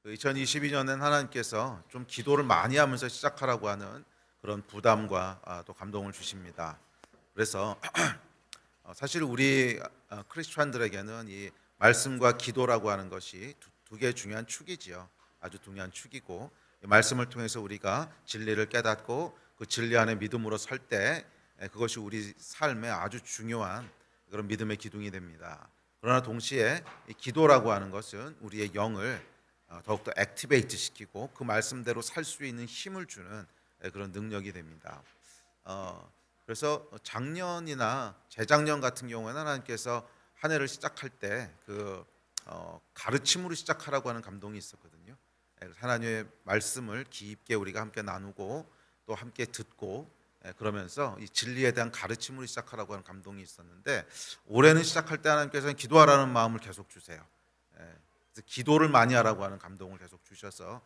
2022년엔 하나님께서 좀 기도를 많이 하면서 시작하라고 하는 그런 부담과 또 감동을 주십니다. 그래서 사실 우리 크리스천들에게는 이 말씀과 기도라고 하는 것이 두 개의 중요한 축이지요. 아주 중요한 축이고, 이 말씀을 통해서 우리가 진리를 깨닫고 그 진리 안에 믿음으로 설 때 그것이 우리 삶에 아주 중요한 그런 믿음의 기둥이 됩니다. 그러나 동시에 이 기도라고 하는 것은 우리의 영을 더욱더 액티베이트 시키고 그 말씀대로 살 수 있는 힘을 주는 그런 능력이 됩니다. 그래서 작년이나 재작년 같은 경우에는 하나님께서 한 해를 시작할 때 그 가르침으로 시작하라고 하는 감동이 있었거든요. 하나님의 말씀을 깊게 우리가 함께 나누고 또 함께 듣고 그러면서 이 진리에 대한 가르침으로 시작하라고 하는 감동이 있었는데, 올해는 시작할 때 하나님께서는 기도하라는 마음을 계속 주세요. 그래서 기도를 많이 하라고 하는 감동을 계속 주셔서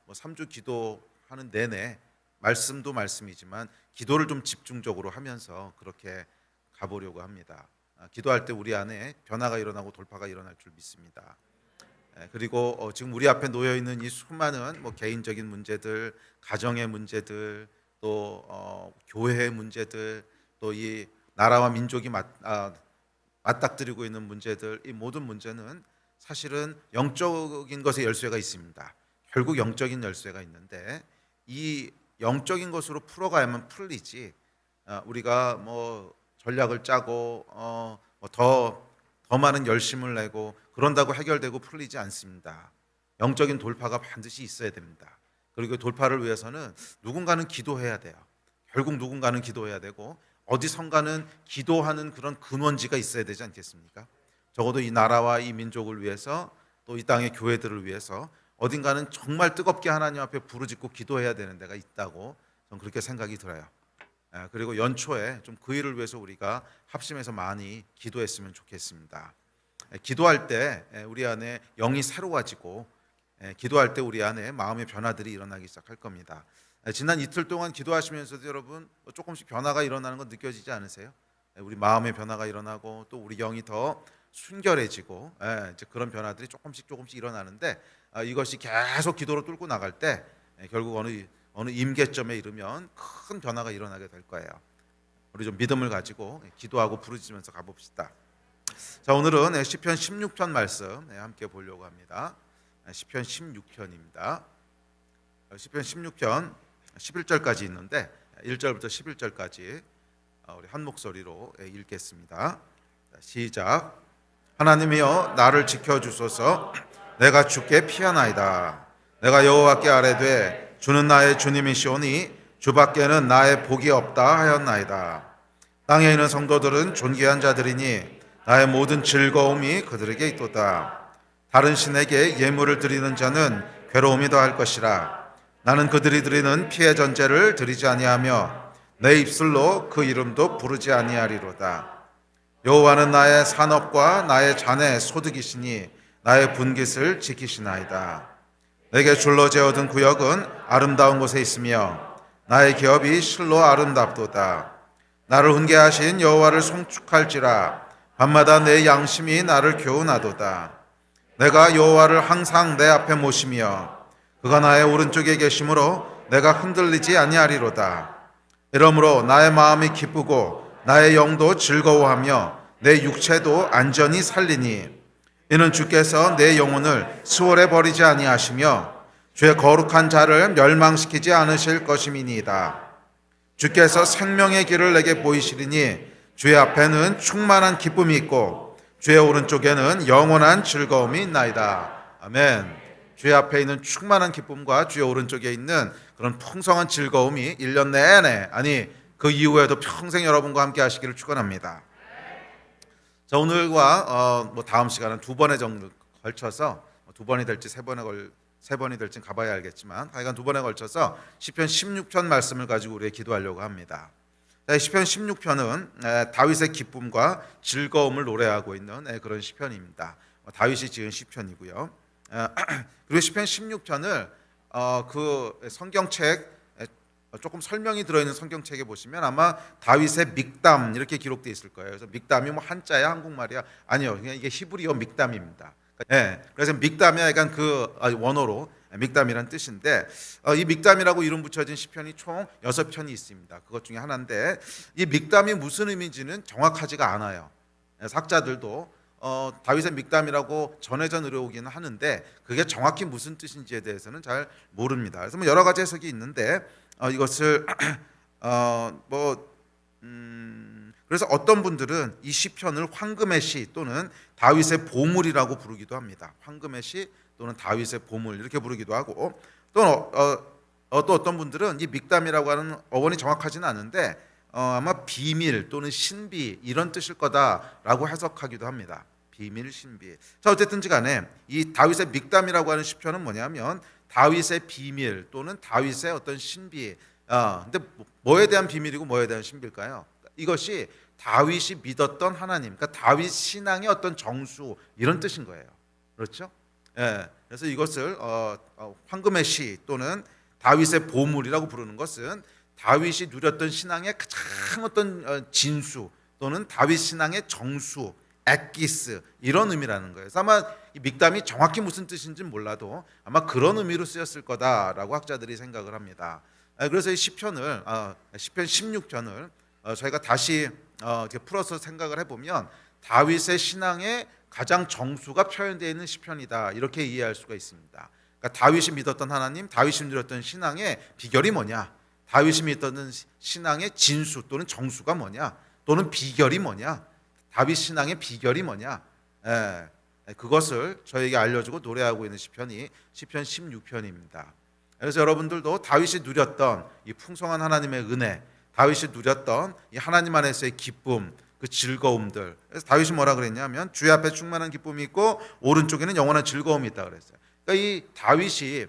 3주 기도하는 내내 말씀도 말씀이지만 기도를 좀 집중적으로 하면서 그렇게 가보려고 합니다. 기도할 때 우리 안에 변화가 일어나고 돌파가 일어날 줄 믿습니다. 그리고 지금 우리 앞에 놓여 있는 이 수많은 개인적인 문제들, 가정의 문제들, 또 교회의 문제들, 또 이 나라와 민족이 맞닥뜨리고 있는 문제들, 이 모든 문제는 사실은 영적인 것에 열쇠가 있습니다. 결국 영적인 열쇠가 있는데 이 영적인 것으로 풀어가야만 풀리지, 우리가 전략을 짜고 더 많은 열심을 내고 그런다고 해결되고 풀리지 않습니다. 영적인 돌파가 반드시 있어야 됩니다. 그리고 돌파를 위해서는 누군가는 기도해야 돼요. 결국 누군가는 기도해야 되고 어디선가는 기도하는 그런 근원지가 있어야 되지 않겠습니까? 적어도 이 나라와 이 민족을 위해서, 또 이 땅의 교회들을 위해서 어딘가는 정말 뜨겁게 하나님 앞에 부르짖고 기도해야 되는 데가 있다고 저는 그렇게 생각이 들어요. 그리고 연초에 좀 그 일을 위해서 우리가 합심해서 많이 기도했으면 좋겠습니다. 기도할 때 우리 안에 영이 새로워지고, 기도할 때 우리 안에 마음의 변화들이 일어나기 시작할 겁니다. 지난 이틀 동안 기도하시면서도 여러분 조금씩 변화가 일어나는 거 느껴지지 않으세요? 우리 마음의 변화가 일어나고 또 우리 영이 더 순결해지고, 이제 그런 변화들이 조금씩 일어나는데, 이것이 계속 기도로 뚫고 나갈 때 결국 어느 임계점에 이르면 큰 변화가 일어나게 될 거예요. 우리 좀 믿음을 가지고 기도하고 부르짖으면서 가봅시다. 자, 오늘은 시편 16편 말씀 함께 보려고 합니다. 시편 16편입니다. 시편 16편 11절까지 있는데 1절부터 11절까지 우리 한 목소리로 읽겠습니다. 시작. 하나님이여 나를 지켜주소서. 내가 주께 피하나이다. 내가 여호와께 아뢰되 주는 나의 주님이시오니 주밖에는 나의 복이 없다 하였나이다. 땅에 있는 성도들은 존귀한 자들이니 나의 모든 즐거움이 그들에게 있도다. 다른 신에게 예물을 드리는 자는 괴로움이 더할 것이라. 나는 그들이 드리는 피의 전제를 드리지 아니하며 내 입술로 그 이름도 부르지 아니하리로다. 여호와는 나의 산업과 나의 잔의 소득이시니 나의 분깃을 지키시나이다. 내게 줄로 재어둔 구역은 아름다운 곳에 있으며 나의 기업이 실로 아름답도다. 나를 훈계하신 여호와를 송축할지라. 밤마다 내 양심이 나를 교훈하도다. 내가 여호와를 항상 내 앞에 모시며 그가 나의 오른쪽에 계심으로 내가 흔들리지 아니하리로다. 이러므로 나의 마음이 기쁘고 나의 영도 즐거워하며 내 육체도 안전히 살리니 이는 주께서 내 영혼을 수월에 버리지 아니하시며 주의 거룩한 자를 멸망시키지 않으실 것임이니이다. 주께서 생명의 길을 내게 보이시리니 주의 앞에는 충만한 기쁨이 있고 주의 오른쪽에는 영원한 즐거움이 있나이다. 아멘. 주의 앞에 있는 충만한 기쁨과 주의 오른쪽에 있는 그런 풍성한 즐거움이 1년 내내, 아니 그 이후에도 평생 여러분과 함께 하시기를 축원합니다. 자, 오늘과 다음 시간은 두 번에 걸쳐서, 두 번이 될지 세 번이 될지 가봐야 알겠지만 하여간 두 번에 걸쳐서 시편 16편 말씀을 가지고 우리가 기도하려고 합니다. 시편 16편은 다윗의 기쁨과 즐거움을 노래하고 있는 그런 시편입니다. 다윗이 지은 시편이고요. 그리고 시편 16편을 그 성경책, 조금 설명이 들어있는 성경책에 보시면 아마 다윗의 믹담 이렇게 기록되어 있을 거예요. 그래서 믹담이 한자야 한국말이야? 아니요, 그냥 이게 히브리어 믹담입니다. 예, 그래서 믹담이야, 약간 그 원어로 믹담이란 뜻인데 이 믹담이라고 이름 붙여진 시편이 총 6편이 있습니다. 그것 중에 하나인데 이 믹담이 무슨 의미인지는 정확하지가 않아요. 학자들도 다윗의 믹담이라고 전해져 내려오기는 하는데 그게 정확히 무슨 뜻인지에 대해서는 잘 모릅니다. 그래서 뭐 여러 가지 해석이 있는데 이것을 그래서 어떤 분들은 이 시편을 황금의 시 또는 다윗의 보물이라고 부르기도 합니다. 황금의 시 또는 다윗의 보물 이렇게 부르기도 하고 또 어떤 분들은 이 믹담이라고 하는 어원이 정확하지는 않은데 아마 비밀 또는 신비 이런 뜻일 거다라고 해석하기도 합니다. 비밀, 신비. 자, 어쨌든지 간에 이 다윗의 믹담이라고 하는 시편은 뭐냐면 다윗의 비밀 또는 다윗의 어떤 신비. 근데 뭐에 대한 비밀이고 뭐에 대한 신비일까요? 이것이 다윗이 믿었던 하나님, 그러니까 다윗 신앙의 어떤 정수 이런 뜻인 거예요. 그렇죠? 예. 그래서 이것을 황금의 시 또는 다윗의 보물이라고 부르는 것은 다윗이 누렸던 신앙의 가장 어떤 진수 또는 다윗 신앙의 정수, 엑기스 이런 의미라는 거예요. 그래서 아마 이 믹담이 정확히 무슨 뜻인지는 몰라도 아마 그런 의미로 쓰였을 거다라고 학자들이 생각을 합니다. 그래서 이 시편을 시편 16편을 저희가 다시 이렇게 풀어서 생각을 해보면 다윗의 신앙의 가장 정수가 표현되어 있는 시편이다 이렇게 이해할 수가 있습니다. 그러니까 다윗이 믿었던 하나님, 다윗이 누렸던 신앙의 비결이 뭐냐? 다윗이 믿었던 신앙의 진수 또는 정수가 뭐냐? 또는 비결이 뭐냐? 다윗 신앙의 비결이 뭐냐? 그것을 저에게 알려주고 노래하고 있는 시편이 시편 16편입니다. 그래서 여러분들도 다윗이 누렸던 이 풍성한 하나님의 은혜, 다윗이 누렸던 이 하나님 안에서의 기쁨, 그 즐거움들. 그래서 다윗이 뭐라 그랬냐면 주의 앞에 충만한 기쁨이 있고 오른쪽에는 영원한 즐거움이 있다 그랬어요. 그러니까 이 다윗이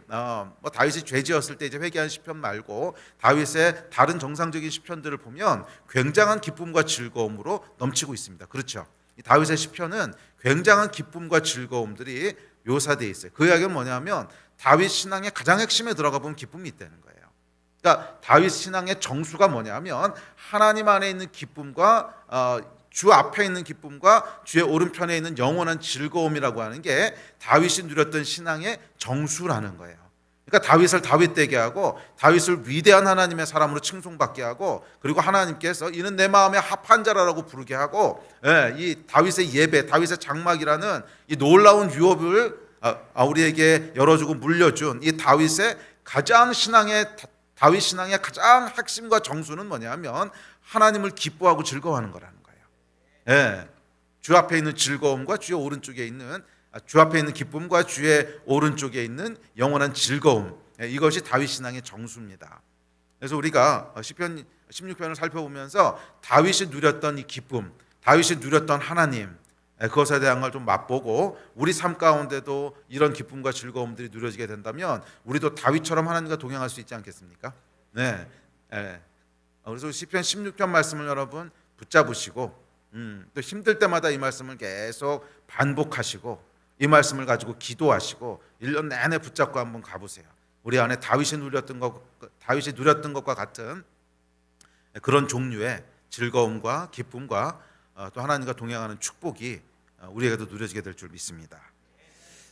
다윗이 죄지었을 때 이제 회개한 시편 말고 다윗의 다른 정상적인 시편들을 보면 굉장한 기쁨과 즐거움으로 넘치고 있습니다. 그렇죠? 이 다윗의 시편은 굉장한 기쁨과 즐거움들이 묘사되어 있어요. 그 이야기는 뭐냐면 다윗 신앙의 가장 핵심에 들어가 보면 기쁨이 있다는 거예요. 그러니까 다윗 신앙의 정수가 뭐냐면 하나님 안에 있는 기쁨과 주 앞에 있는 기쁨과 주의 오른편에 있는 영원한 즐거움이라고 하는 게 다윗이 누렸던 신앙의 정수라는 거예요. 그러니까 다윗을 다윗되게 하고 다윗을 위대한 하나님의 사람으로 칭송받게 하고 그리고 하나님께서 이는 내 마음에 합한 자라고 부르게 하고 이 다윗의 예배, 다윗의 장막이라는 이 놀라운 유업을 우리에게 열어주고 물려준 이 다윗 신앙의 가장 핵심과 정수는 뭐냐면 하나님을 기뻐하고 즐거워하는 거라는 거예요. 주 앞에 있는 즐거움과 주의 오른쪽에 있는 주 앞에 있는 기쁨과 주의 오른쪽에 있는 영원한 즐거움, 이것이 다윗 신앙의 정수입니다. 그래서 우리가 시편 16편을 살펴보면서 다윗이 누렸던 이 기쁨, 다윗이 누렸던 하나님, 그것에 대한 걸 좀 맛보고 우리 삶 가운데도 이런 기쁨과 즐거움들이 누려지게 된다면 우리도 다윗처럼 하나님과 동행할 수 있지 않겠습니까? 네. 그래서 시편 16편 말씀을 여러분 붙잡으시고 또 힘들 때마다 이 말씀을 계속 반복하시고 이 말씀을 가지고 기도하시고 1년 내내 붙잡고 한번 가보세요. 우리 안에 다윗이 누렸던 것과 같은 그런 종류의 즐거움과 기쁨과 또 하나님과 동행하는 축복이 우리에게도 누려지게 될 줄 믿습니다.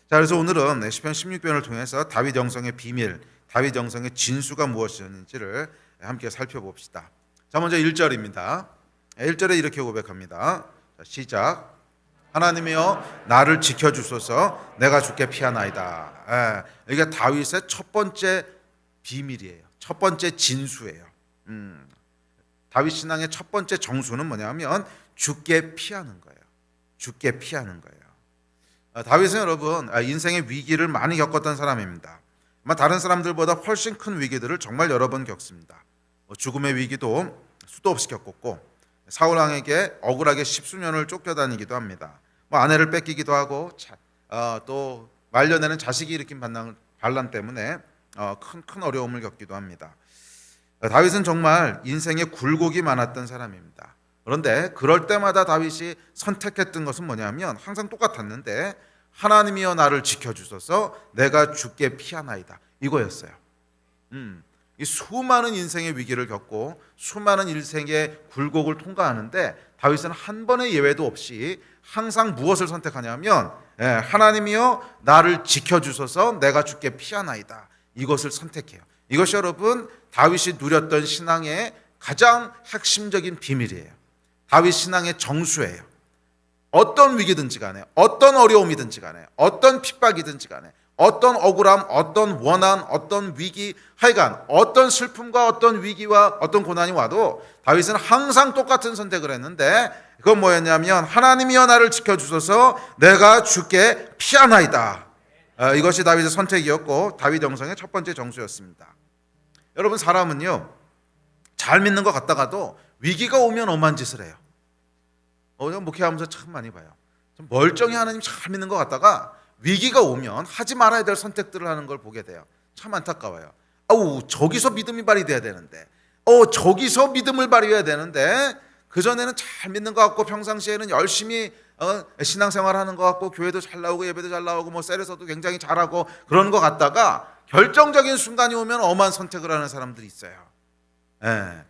자, 그래서 오늘은 시편 16편을 통해서 다윗 영성의 비밀, 다윗 영성의 진수가 무엇이었는지를 함께 살펴봅시다. 자, 먼저 1절입니다. 1절에 이렇게 고백합니다. 자, 시작. 하나님이여 나를 지켜주소서 내가 주께 피하나이다. 이게 다윗의 첫 번째 비밀이에요. 첫 번째 진수예요. 다윗 신앙의 첫 번째 정수는 뭐냐면 주께 피하는 거예요. 주께 피하는 거예요. 다윗은 여러분 인생의 위기를 많이 겪었던 사람입니다. 아마 다른 사람들보다 훨씬 큰 위기들을 정말 여러 번 겪습니다. 죽음의 위기도 수도 없이 겪었고 사울 왕에게 억울하게 십수년을 쫓겨다니기도 합니다. 아내를 뺏기기도 하고 또 말년에는 자식이 일으킨 반란 때문에 큰 어려움을 겪기도 합니다. 다윗은 정말 인생에 굴곡이 많았던 사람입니다. 그런데 그럴 때마다 다윗이 선택했던 것은 뭐냐면 항상 똑같았는데 하나님이여 나를 지켜주소서 내가 주께 피하나이다 이거였어요. 이 수많은 인생의 위기를 겪고 수많은 인생의 굴곡을 통과하는데 다윗은 한 번의 예외도 없이 항상 무엇을 선택하냐면 하나님이여 나를 지켜주소서 내가 주께 피하나이다. 이것을 선택해요. 이것이 여러분 다윗이 누렸던 신앙의 가장 핵심적인 비밀이에요. 다윗 신앙의 정수예요. 어떤 위기든지 간에, 어떤 어려움이든지 간에, 어떤 핍박이든지 간에, 어떤 억울함, 어떤 원한, 어떤 위기, 하여간 어떤 슬픔과 어떤 위기와 어떤 고난이 와도 다윗은 항상 똑같은 선택을 했는데, 그건 뭐였냐면 하나님이여 나를 지켜주소서 내가 주께 피하나이다. 이것이 다윗의 선택이었고 다윗 영성의 첫 번째 정수였습니다. 여러분, 사람은요 잘 믿는 것 같다가도 위기가 오면 엄한 짓을 해요. 목회하면서 참 많이 봐요. 좀 멀쩡히 하나님 잘 믿는 것 같다가 위기가 오면 하지 말아야 될 선택들을 하는 걸 보게 돼요. 참 안타까워요. 저기서 믿음이 발휘돼야 되는데, 저기서 믿음을 발휘해야 되는데, 그전에는 잘 믿는 것 같고 평상시에는 열심히 신앙생활하는 것 같고 교회도 잘 나오고 예배도 잘 나오고 뭐 셀에서도 굉장히 잘하고 그런 것 같다가 결정적인 순간이 오면 엄한 선택을 하는 사람들이 있어요.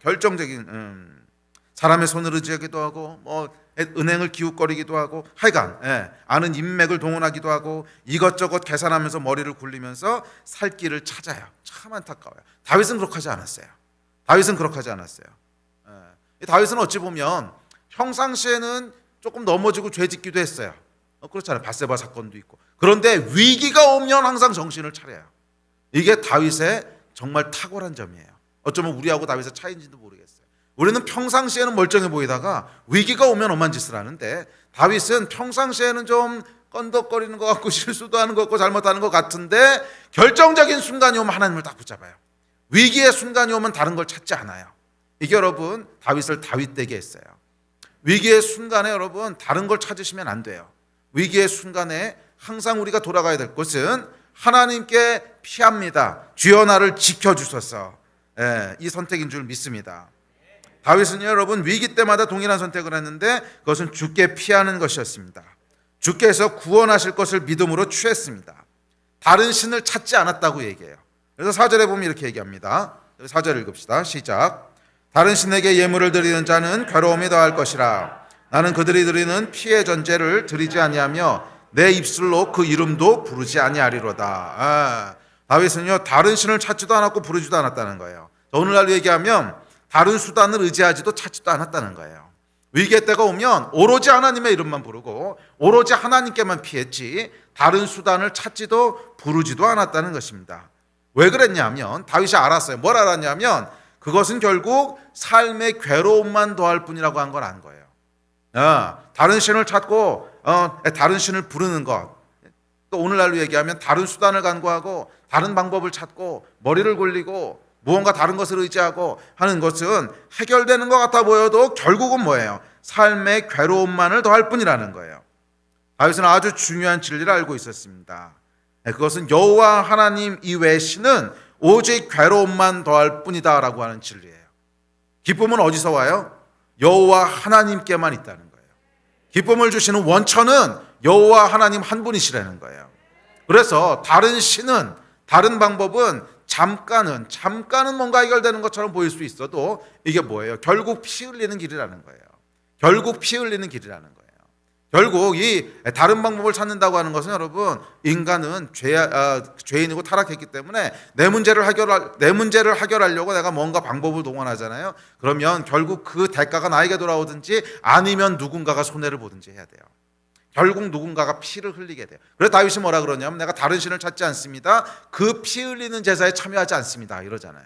결정적인 사람의 손을 의지하기도 하고 뭐 은행을 기웃거리기도 하고 하여간 아는 인맥을 동원하기도 하고 이것저것 계산하면서 머리를 굴리면서 살 길을 찾아요. 참 안타까워요. 다윗은 그렇게 하지 않았어요. 다윗은 어찌 보면 평상시에는 조금 넘어지고 죄 짓기도 했어요. 그렇잖아요. 밧세바 사건도 있고. 그런데 위기가 오면 항상 정신을 차려요. 이게 다윗의 정말 탁월한 점이에요. 어쩌면 우리하고 다윗의 차이인지도 모르겠어요. 우리는 평상시에는 멀쩡해 보이다가 위기가 오면 엄한 짓을 하는데, 다윗은 평상시에는 좀 건덕거리는 것 같고 실수도 하는 것 같고 잘못하는 것 같은데 결정적인 순간이 오면 하나님을 딱 붙잡아요. 위기의 순간이 오면 다른 걸 찾지 않아요. 이게 여러분 다윗을 다윗되게 했어요. 위기의 순간에 여러분 다른 걸 찾으시면 안 돼요. 위기의 순간에 항상 우리가 돌아가야 될 곳은 하나님께 피합니다. 주여 나를 지켜주소서. 이 선택인 줄 믿습니다. 다윗은 여러분 위기 때마다 동일한 선택을 했는데 그것은 주께 피하는 것이었습니다. 주께서 구원하실 것을 믿음으로 취했습니다. 다른 신을 찾지 않았다고 얘기해요. 그래서 4절에 보면 이렇게 얘기합니다. 4절 읽읍시다. 시작. 다른 신에게 예물을 드리는 자는 괴로움이 더할 것이라. 나는 그들이 드리는 피의 전제를 드리지 아니하며 내 입술로 그 이름도 부르지 아니하리로다. 다윗은요 다른 신을 찾지도 않았고 부르지도 않았다는 거예요. 오늘날 얘기하면 다른 수단을 의지하지도 찾지도 않았다는 거예요. 위기의 때가 오면 오로지 하나님의 이름만 부르고 오로지 하나님께만 피했지 다른 수단을 찾지도 부르지도 않았다는 것입니다. 왜 그랬냐면 다윗이 알았어요. 뭘 알았냐면 그것은 결국 삶의 괴로움만 더할 뿐이라고 한 걸 안 거예요. 다른 신을 찾고 다른 신을 부르는 것, 또 오늘날로 얘기하면 다른 수단을 간구하고 다른 방법을 찾고 머리를 굴리고 무언가 다른 것을 의지하고 하는 것은 해결되는 것 같아 보여도 결국은 뭐예요? 삶의 괴로움만을 더할 뿐이라는 거예요. 다윗은 아주 중요한 진리를 알고 있었습니다. 그것은 여호와 하나님 이외의 신은 오직 괴로움만 더할 뿐이다라고 하는 진리예요. 기쁨은 어디서 와요? 여호와 하나님께만 있다는 거예요. 기쁨을 주시는 원천은 여호와 하나님 한 분이시라는 거예요. 그래서 다른 신은, 다른 방법은 잠깐은 뭔가 해결되는 것처럼 보일 수 있어도 이게 뭐예요? 결국 피 흘리는 길이라는 거예요. 결국 이 다른 방법을 찾는다고 하는 것은 여러분 인간은 죄인이고 타락했기 때문에 내 문제를 해결하려고 내가 뭔가 방법을 동원하잖아요. 그러면 결국 그 대가가 나에게 돌아오든지 아니면 누군가가 손해를 보든지 해야 돼요. 결국 누군가가 피를 흘리게 돼요. 그래서 다윗이 뭐라 그러냐면 내가 다른 신을 찾지 않습니다. 그 피 흘리는 제사에 참여하지 않습니다. 이러잖아요.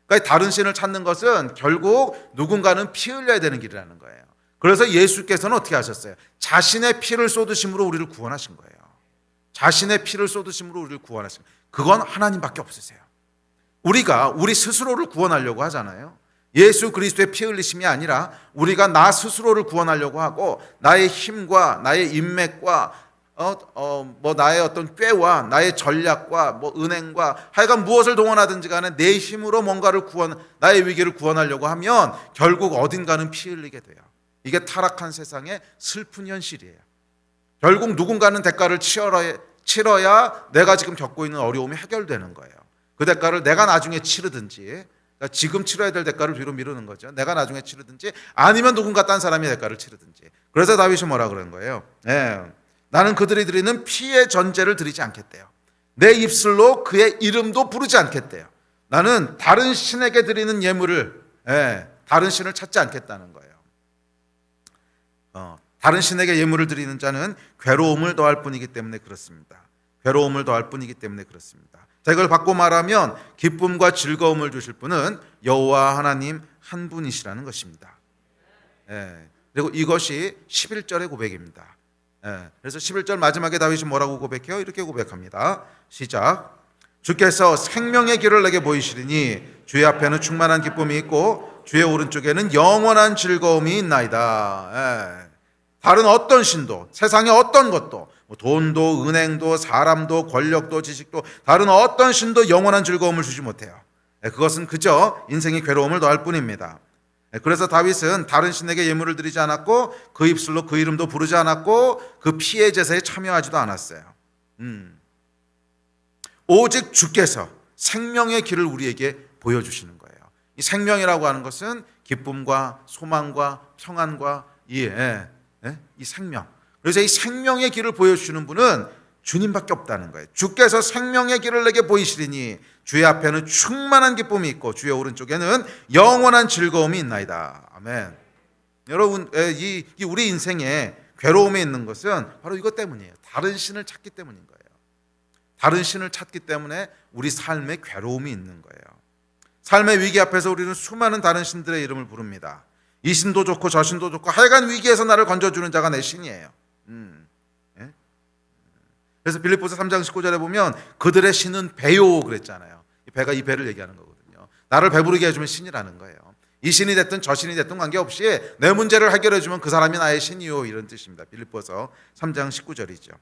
그러니까 다른 신을 찾는 것은 결국 누군가는 피 흘려야 되는 길이라는 거예요. 그래서 예수께서는 어떻게 하셨어요? 자신의 피를 쏟으심으로 우리를 구원하신 거예요. 그건 하나님밖에 없으세요. 우리가 우리 스스로를 구원하려고 하잖아요. 예수 그리스도의 피 흘리심이 아니라 우리가 나 스스로를 구원하려고 하고 나의 힘과 나의 인맥과 나의 어떤 꾀와 나의 전략과 은행과 하여간 무엇을 동원하든지 간에 내 힘으로 뭔가를 나의 위기를 구원하려고 하면 결국 어딘가는 피 흘리게 돼요. 이게 타락한 세상의 슬픈 현실이에요. 결국 누군가는 대가를 치러야 내가 지금 겪고 있는 어려움이 해결되는 거예요. 그 대가를 내가 나중에 치르든지, 그러니까 지금 치러야 될 대가를 뒤로 미루는 거죠. 내가 나중에 치르든지 아니면 누군가 딴 사람이 대가를 치르든지. 그래서 다윗이 뭐라 그런 거예요? 나는 그들이 드리는 피의 전제를 드리지 않겠대요. 내 입술로 그의 이름도 부르지 않겠대요. 나는 다른 신에게 드리는 예물을, 다른 신을 찾지 않겠다는 거예요. 다른 신에게 예물을 드리는 자는 괴로움을 더할 뿐이기 때문에 그렇습니다. 괴로움을 더할 뿐이기 때문에 그렇습니다. 자, 이걸 바꿔 말하면 기쁨과 즐거움을 주실 분은 여호와 하나님 한 분이시라는 것입니다. 그리고 이것이 11절의 고백입니다. 그래서 11절 마지막에 다윗이 뭐라고 고백해요? 이렇게 고백합니다. 시작. 주께서 생명의 길을 내게 보이시리니 주의 앞에는 충만한 기쁨이 있고 주의 오른쪽에는 영원한 즐거움이 있나이다. 다른 어떤 신도, 세상의 어떤 것도, 돈도, 은행도, 사람도, 권력도, 지식도, 다른 어떤 신도 영원한 즐거움을 주지 못해요. 그것은 그저 인생의 괴로움을 더할 뿐입니다. 그래서 다윗은 다른 신에게 예물을 드리지 않았고 그 입술로 그 이름도 부르지 않았고 그 피의 제사에 참여하지도 않았어요. 오직 주께서 생명의 길을 우리에게 보여주시는 거예요. 이 생명이라고 하는 것은 기쁨과 소망과 평안과 이 생명. 그래서 이 생명의 길을 보여주시는 분은 주님밖에 없다는 거예요. 주께서 생명의 길을 내게 보이시리니 주의 앞에는 충만한 기쁨이 있고 주의 오른쪽에는 영원한 즐거움이 있나이다. 아멘. 여러분, 이 우리 인생에 괴로움이 있는 것은 바로 이것 때문이에요. 다른 신을 찾기 때문인 거예요. 다른 신을 찾기 때문에 우리 삶에 괴로움이 있는 거예요. 삶의 위기 앞에서 우리는 수많은 다른 신들의 이름을 부릅니다. 이 신도 좋고 저 신도 좋고 하여간 위기에서 나를 건져주는 자가 내 신이에요. 그래서 빌립보서 3장 19절에 보면 그들의 신은 배요 그랬잖아요. 이 배가 이 배를 얘기하는 거거든요. 나를 배부르게 해주면 신이라는 거예요. 이 신이 됐든 저 신이 됐든 관계없이 내 문제를 해결해주면 그 사람이 나의 신이요, 이런 뜻입니다. 빌립보서 3장 19절이죠.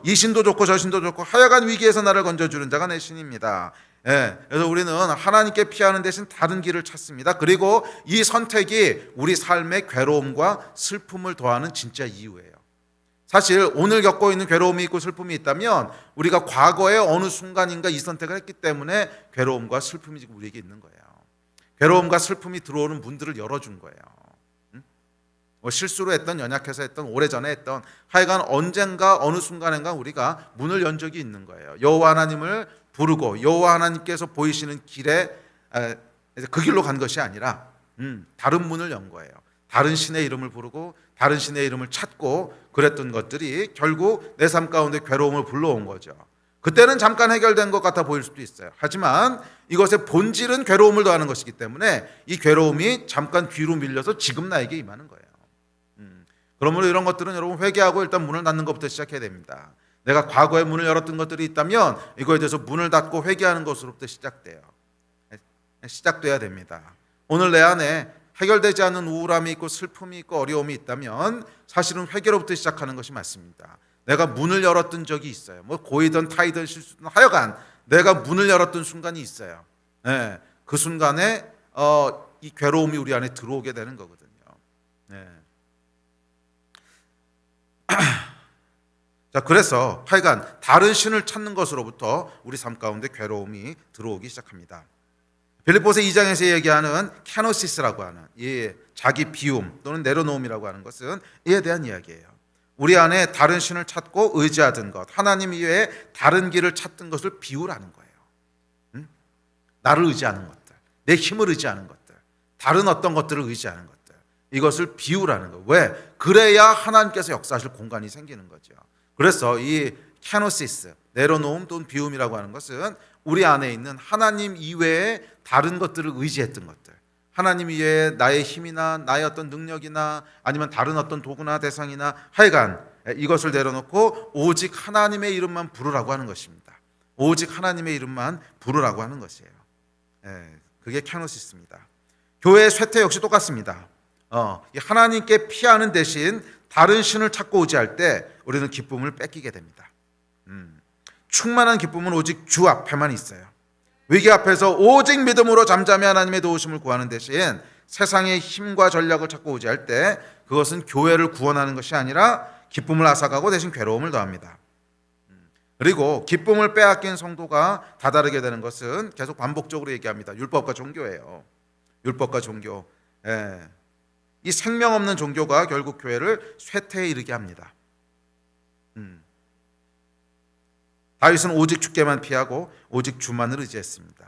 이 신도 좋고 저 신도 좋고 하여간 위기에서 나를 건져주는 자가 내 신입니다. 그래서 우리는 하나님께 피하는 대신 다른 길을 찾습니다. 그리고 이 선택이 우리 삶의 괴로움과 슬픔을 더하는 진짜 이유예요. 사실 오늘 겪고 있는 괴로움이 있고 슬픔이 있다면 우리가 과거에 어느 순간인가 이 선택을 했기 때문에 괴로움과 슬픔이 지금 우리에게 있는 거예요. 괴로움과 슬픔이 들어오는 문들을 열어준 거예요. 실수로 했던, 연약해서 했던, 오래전에 했던, 하여간 언젠가 어느 순간인가 우리가 문을 연 적이 있는 거예요. 여호와 하나님을 부르고 여호와 하나님께서 보이시는 길에 그 길로 간 것이 아니라 다른 문을 연 거예요. 다른 신의 이름을 부르고 다른 신의 이름을 찾고 그랬던 것들이 결국 내 삶 가운데 괴로움을 불러온 거죠. 그때는 잠깐 해결된 것 같아 보일 수도 있어요. 하지만 이것의 본질은 괴로움을 더하는 것이기 때문에 이 괴로움이 잠깐 뒤로 밀려서 지금 나에게 임하는 거예요. 그러므로 이런 것들은 여러분 회개하고 일단 문을 닫는 것부터 시작해야 됩니다. 내가 과거에 문을 열었던 것들이 있다면 이거에 대해서 문을 닫고 회개하는 것으로부터 시작돼야 됩니다. 오늘 내 안에 해결되지 않은 우울함이 있고 슬픔이 있고 어려움이 있다면 사실은 회개로부터 시작하는 것이 맞습니다. 내가 문을 열었던 적이 있어요. 고이든 타이든 실수든 하여간 내가 문을 열었던 순간이 있어요. 그 순간에 이 괴로움이 우리 안에 들어오게 되는 거거든요. 자, 그래서 하여간 다른 신을 찾는 것으로부터 우리 삶 가운데 괴로움이 들어오기 시작합니다. 빌립보서 2장에서 얘기하는 캐노시스라고 하는 이 자기 비움 또는 내려놓음이라고 하는 것은 이에 대한 이야기예요. 우리 안에 다른 신을 찾고 의지하던 것, 하나님 이외에 다른 길을 찾던 것을 비우라는 거예요. 나를 의지하는 것들, 내 힘을 의지하는 것들, 다른 어떤 것들을 의지하는 것들, 이것을 비우라는 거예요. 왜? 그래야 하나님께서 역사하실 공간이 생기는 거죠. 그래서 이 캐노시스, 내려놓음 또는 비움이라고 하는 것은 우리 안에 있는 하나님 이외에 다른 것들을 의지했던 것들, 하나님 이외에 나의 힘이나 나의 어떤 능력이나 아니면 다른 어떤 도구나 대상이나 하여간 이것을 내려놓고 오직 하나님의 이름만 부르라고 하는 것입니다. 오직 하나님의 이름만 부르라고 하는 것이에요. 그게 캐노시스입니다. 교회의 쇠퇴 역시 똑같습니다. 하나님께 피하는 대신 다른 신을 찾고 의지할 때 우리는 기쁨을 뺏기게 됩니다. 충만한 기쁨은 오직 주 앞에만 있어요. 위기 앞에서 오직 믿음으로 잠잠히 하나님의 도우심을 구하는 대신 세상의 힘과 전략을 찾고 의지할 때 그것은 교회를 구원하는 것이 아니라 기쁨을 앗아가고 대신 괴로움을 더합니다. 그리고 기쁨을 빼앗긴 성도가 다다르게 되는 것은 계속 반복적으로 얘기합니다. 율법과 종교예요. 율법과 종교. 이 생명 없는 종교가 결국 교회를 쇠퇴에 이르게 합니다. 다윗은 오직 주께만 피하고 오직 주만을 의지했습니다.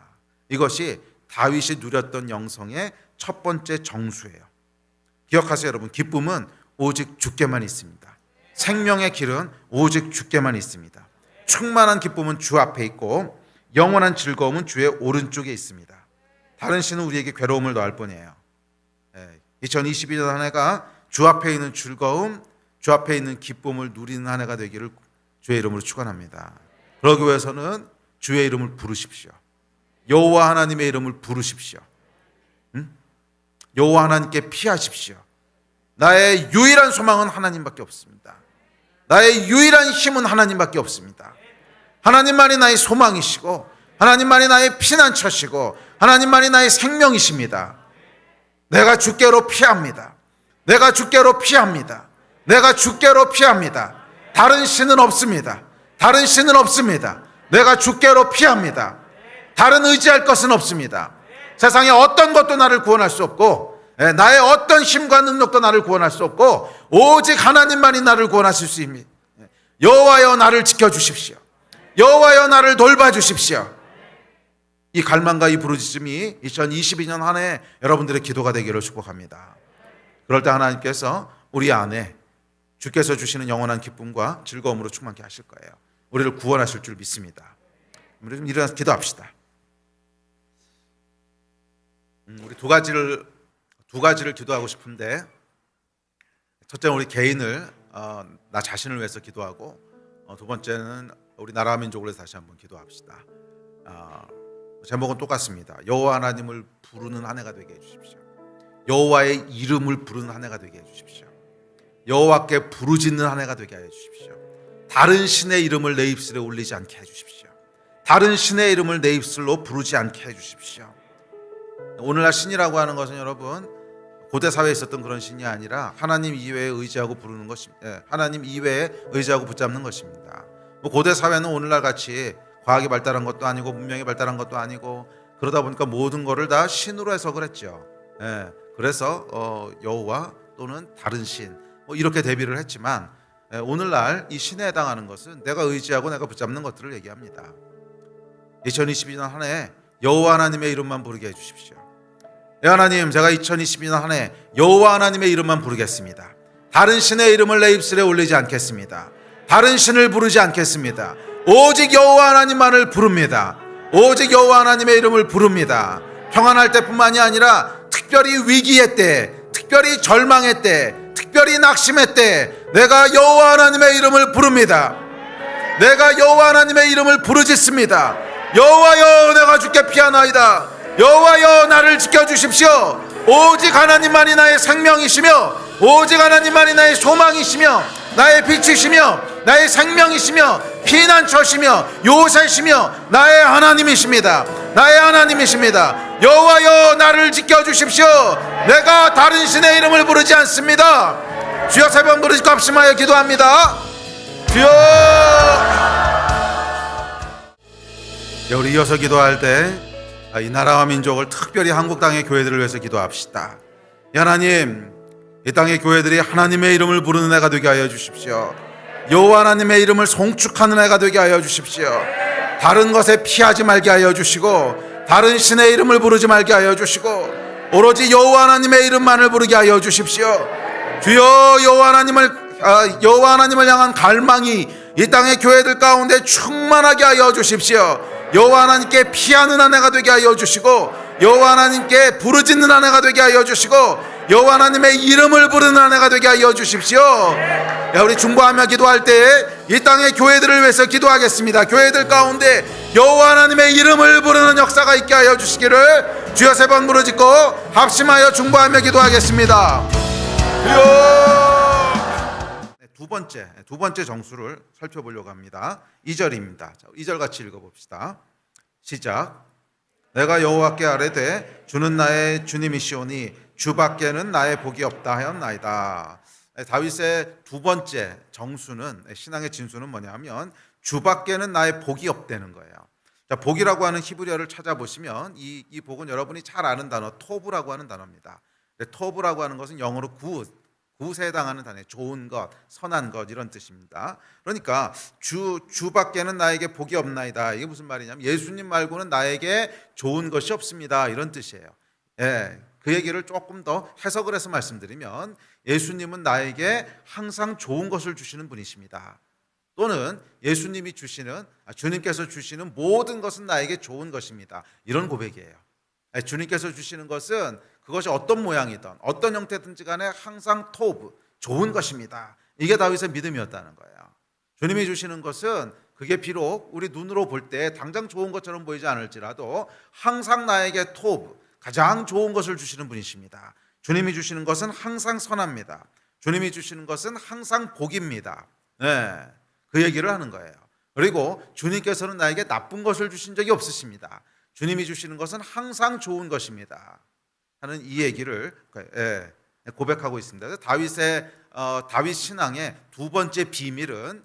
이것이 다윗이 누렸던 영성의 첫 번째 정수예요. 기억하세요, 여러분. 기쁨은 오직 주께만 있습니다. 생명의 길은 오직 주께만 있습니다. 충만한 기쁨은 주 앞에 있고 영원한 즐거움은 주의 오른쪽에 있습니다. 다른 신은 우리에게 괴로움을 더할 뿐이에요. 2022년 한 해가 주 앞에 있는 즐거움, 주 앞에 있는 기쁨을 누리는 한 해가 되기를 주의 이름으로 축원합니다. 그러기 위해서는 주의 이름을 부르십시오. 여호와 하나님의 이름을 부르십시오. 여호와 하나님께 피하십시오. 나의 유일한 소망은 하나님밖에 없습니다. 나의 유일한 힘은 하나님밖에 없습니다. 하나님만이 나의 소망이시고 하나님만이 나의 피난처시고 하나님만이 나의 생명이십니다. 내가 주께로 피합니다. 내가 주께로 피합니다. 내가 주께로 피합니다. 다른 신은 없습니다. 다른 신은 없습니다. 내가 주께로 피합니다. 다른 의지할 것은 없습니다. 세상에 어떤 것도 나를 구원할 수 없고 나의 어떤 힘과 능력도 나를 구원할 수 없고 오직 하나님만이 나를 구원하실 수 있습니다. 여호와여 나를 지켜주십시오. 여호와여 나를 돌봐주십시오. 이 갈망과 이 부르짖음이 2022년 한 해 여러분들의 기도가 되기를 축복합니다. 그럴 때 하나님께서 우리 안에 주께서 주시는 영원한 기쁨과 즐거움으로 충만케 하실 거예요. 우리를 구원하실 줄 믿습니다. 우리 좀 일어나서 기도합시다. 우리 두 가지를 기도하고 싶은데, 첫째는 우리 개인을 나 자신을 위해서 기도하고, 두 번째는 우리 나라와 민족을 위해서 다시 한번 기도합시다. 제목은 똑같습니다. 여호와 하나님을 부르는 한 해가 되게 해주십시오. 여호와의 이름을 부르는 한 해가 되게 해주십시오. 여호와께 부르짖는 한 해가 되게 해주십시오. 다른 신의 이름을 내 입술에 올리지 않게 해주십시오. 다른 신의 이름을 내 입술로 부르지 않게 해주십시오. 오늘날 신이라고 하는 것은 여러분 고대 사회에 있었던 그런 신이 아니라 하나님 이외에 의지하고 부르는 것입니다. 하나님 이외에 의지하고 붙잡는 것입니다. 고대 사회는 오늘날 같이 과학이 발달한 것도 아니고 문명이 발달한 것도 아니고 그러다 보니까 모든 것을 다 신으로 해석을 했죠. 그래서 여호와 또는 다른 신 이렇게 대비를 했지만 오늘날 이 신에 해당하는 것은 내가 의지하고 내가 붙잡는 것들을 얘기합니다. 2022년 한 해 여호와 하나님의 이름만 부르게 해주십시오. 하나님, 제가 2022년 한 해 여호와 하나님의 이름만 부르겠습니다. 다른 신의 이름을 내 입술에 올리지 않겠습니다. 다른 신을 부르지 않겠습니다. 오직 여호와 하나님만을 부릅니다. 오직 여호와 하나님의 이름을 부릅니다. 평안할 때뿐만이 아니라 특별히 위기의 때, 특별히 절망의 때, 특별히 낙심의 때 내가 여호와 하나님의 이름을 부릅니다. 내가 여호와 하나님의 이름을 부르짖습니다. 여호와여 내가 주께 피하나이다. 여호와여 나를 지켜주십시오. 오직 하나님만이 나의 생명이시며 오직 하나님만이 나의 소망이시며 나의 빛이시며 나의 생명이시며 피난처시며 요새시며 나의 하나님이십니다. 나의 하나님이십니다. 여호와여 나를 지켜주십시오. 내가 다른 신의 이름을 부르지 않습니다. 주여, 세 번 부르짖고 합심하여 기도합니다. 주여. 우리 이어서 기도할 때 이 나라와 민족을 특별히 한국 땅의 교회들을 위해서 기도합시다. 하나님, 이 땅의 교회들이 하나님의 이름을 부르는 애가 되게 하여 주십시오. 여호와 하나님의 이름을 송축하는 애가 되게 하여 주십시오. 다른 것에 피하지 말게 하여 주시고 다른 신의 이름을 부르지 말게 하여 주시고 오로지 여호와 하나님의 이름만을 부르게 하여 주십시오. 주여, 여호와 하나님을 향한 갈망이 이 땅의 교회들 가운데 충만하게 하여 주십시오. 여호와 하나님께 피하는 한 해가 되게 하여 주시고 여호와 하나님께 부르짖는 한 해가 되게 하여 주시고 여호와 하나님의 이름을 부르는 한 해가 되게 하여 주십시오. 우리 중보하며 기도할 때 이 땅의 교회들을 위해서 기도하겠습니다. 교회들 가운데 여호와 하나님의 이름을 부르는 역사가 있게 하여 주시기를 주여, 세 번 부르짖고 합심하여 중보하며 기도하겠습니다. 두 번째 정수를 살펴보려고 합니다. 2절입니다. 2절 같이 읽어봅시다. 시작. 내가 여호와께 아뢰되 주는 나의 주님이시오니 주밖에는 나의 복이 없다 하였나이다. 다윗의 두 번째 정수는, 신앙의 진수는 뭐냐면 주밖에는 나의 복이 없다는 거예요. 자, 복이라고 하는 히브리어를 찾아보시면 이 복은 여러분이 잘 아는 단어 토브라고 하는 단어입니다. 토브라고 하는 것은 영어로 굿, 굿에 해당하는 단어, 좋은 것, 선한 것 이런 뜻입니다. 그러니까 주밖에는 나에게 복이 없나이다. 이게 무슨 말이냐면 예수님 말고는 나에게 좋은 것이 없습니다. 이런 뜻이에요. 예, 그 얘기를 조금 더 해석을 해서 말씀드리면 예수님은 나에게 항상 좋은 것을 주시는 분이십니다. 또는 예수님이 주시는, 주님께서 주시는 모든 것은 나에게 좋은 것입니다. 이런 고백이에요. 주님께서 주시는 것은 그것이 어떤 모양이든 어떤 형태든지 간에 항상 토브, 좋은 것입니다. 이게 다윗의 믿음이었다는 거예요. 주님이 주시는 것은 그게 비록 우리 눈으로 볼 때 당장 좋은 것처럼 보이지 않을지라도 항상 나에게 토브, 가장 좋은 것을 주시는 분이십니다. 주님이 주시는 것은 항상 선합니다. 주님이 주시는 것은 항상 복입니다. 네, 그 얘기를 하는 거예요. 그리고 주님께서는 나에게 나쁜 것을 주신 적이 없으십니다. 주님이 주시는 것은 항상 좋은 것입니다 하는 이 얘기를 고백하고 있습니다. 다윗 신앙의 두 번째 비밀은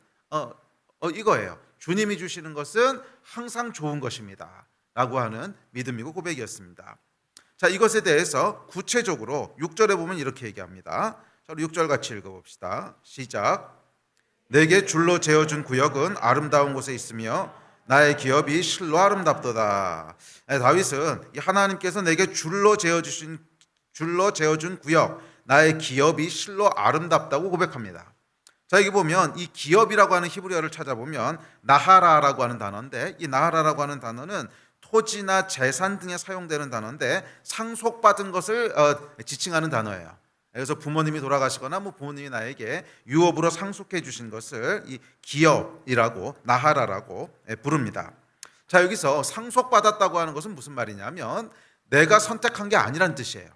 이거예요. 주님이 주시는 것은 항상 좋은 것입니다 라고 하는 믿음이고 고백이었습니다. 자, 이것에 대해서 구체적으로 6절에 보면 이렇게 얘기합니다. 자, 6절 같이 읽어봅시다. 시작. 내게 줄로 재어준 구역은 아름다운 곳에 있으며 나의 기업이 실로 아름답도다. 다윗은 하나님께서 내게 줄로 재어준 구역, 나의 기업이 실로 아름답다고 고백합니다. 자, 여기 보면 이 기업이라고 하는 히브리어를 찾아보면 나하라라고 하는 단어인데, 이 나하라라고 하는 단어는 토지나 재산 등에 사용되는 단어인데 상속받은 것을 지칭하는 단어예요. 그래서 부모님이 돌아가시거나 부모님이 나에게 유업으로 상속해 주신 것을 이 기업이라고, 나하라라고 부릅니다. 자, 여기서 상속받았다고 하는 것은 무슨 말이냐면 내가 선택한 게 아니란 뜻이에요.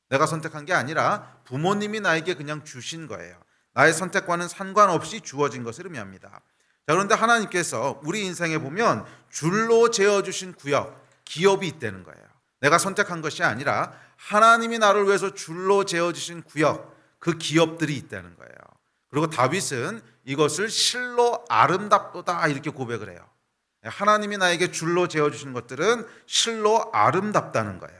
내가 선택한 게 아니라 부모님이 나에게 그냥 주신 거예요. 나의 선택과는 상관없이 주어진 것을 의미합니다. 자, 그런데 하나님께서 우리 인생에 보면 줄로 재어주신 구역, 기업이 있다는 거예요. 내가 선택한 것이 아니라 하나님이 나를 위해서 줄로 재어주신 구역, 그 기업들이 있다는 거예요. 그리고 다윗은 이것을 실로 아름답도다 이렇게 고백을 해요. 하나님이 나에게 줄로 재어주신 것들은 실로 아름답다는 거예요.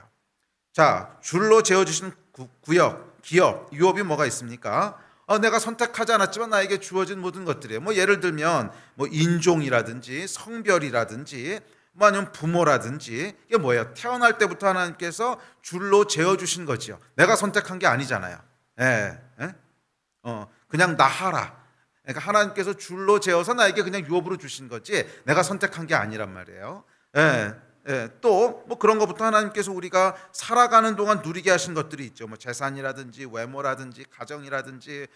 자, 줄로 재어주신 구역, 기업, 유업이 뭐가 있습니까? 내가 선택하지 않았지만 나에게 주어진 모든 것들이에요. 예를 들면 인종이라든지 성별이라든지 아니면 부모라든지, 이게 뭐예요? 태어날 때부터 하나님께서 줄로 재어주신 거지요. 내가 선택한 게 아니잖아요. 그냥 나하라. 그러니까 하나님께서 줄로 재어서 나에게 그냥 유업으로 주신 거지 내가 선택한 게 아니란 말이에요. 또 그런 것부터 하나님께서 우리가 살아가는 동안 누리게 하신 것들이 있죠. 재산이라든지 외모라든지 가정이라든지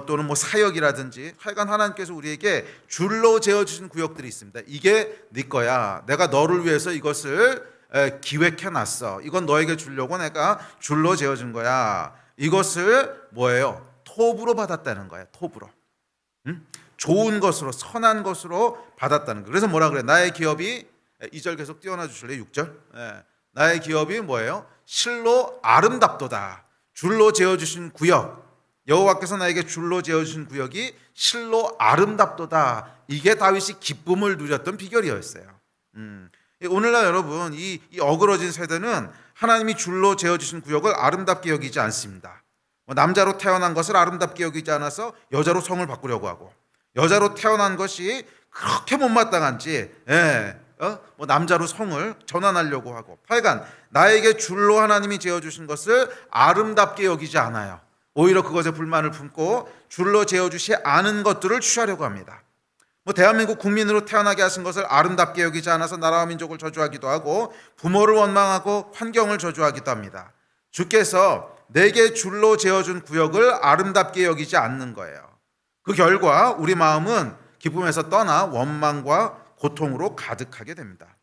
또는 사역이라든지, 하여간 하나님께서 우리에게 줄로 재어주신 구역들이 있습니다. 이게 네 거야. 내가 너를 위해서 이것을 기획해놨어. 이건 너에게 주려고 내가 줄로 재어준 거야. 이것을 뭐예요? 톱으로 받았다는 거예요. 톱으로. 좋은 것으로, 선한 것으로 받았다는 거예요. 그래서 뭐라 그래? 나의 기업이, 2절 계속 띄워놔 주실래요? 6절. 나의 기업이 뭐예요? 실로 아름답도다. 줄로 재어주신 구역, 여호와께서 나에게 줄로 재어주신 구역이 실로 아름답도다. 이게 다윗이 기쁨을 누렸던 비결이었어요. 오늘날 여러분, 이 어그러진 세대는 하나님이 줄로 재어주신 구역을 아름답게 여기지 않습니다. 남자로 태어난 것을 아름답게 여기지 않아서 여자로 성을 바꾸려고 하고, 여자로 태어난 것이 그렇게 못마땅한지 남자로 성을 전환하려고 하고, 하여간 나에게 줄로 하나님이 재어주신 것을 아름답게 여기지 않아요. 오히려 그것에 불만을 품고 줄로 재어주시 않은 것들을 취하려고 합니다. 대한민국 국민으로 태어나게 하신 것을 아름답게 여기지 않아서 나라와 민족을 저주하기도 하고 부모를 원망하고 환경을 저주하기도 합니다. 주께서 내게 줄로 재어준 구역을 아름답게 여기지 않는 거예요. 그 결과 우리 마음은 기쁨에서 떠나 원망과 고통으로 가득하게 됩니다.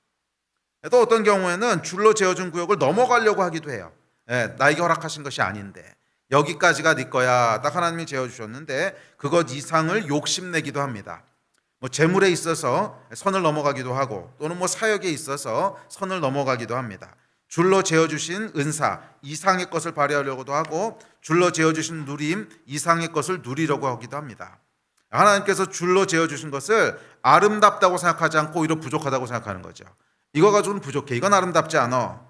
또 어떤 경우에는 줄로 재어준 구역을 넘어가려고 하기도 해요. 나에게 허락하신 것이 아닌데, 여기까지가 네 거야. 딱 하나님이 재어주셨는데 그것 이상을 욕심내기도 합니다. 재물에 있어서 선을 넘어가기도 하고, 또는 사역에 있어서 선을 넘어가기도 합니다. 줄로 재어주신 은사 이상의 것을 발휘하려고도 하고, 줄로 재어주신 누림 이상의 것을 누리려고 하기도 합니다. 하나님께서 줄로 재어주신 것을 아름답다고 생각하지 않고 오히려 부족하다고 생각하는 거죠. 이거 가지고는 부족해, 이건 아름답지 않아.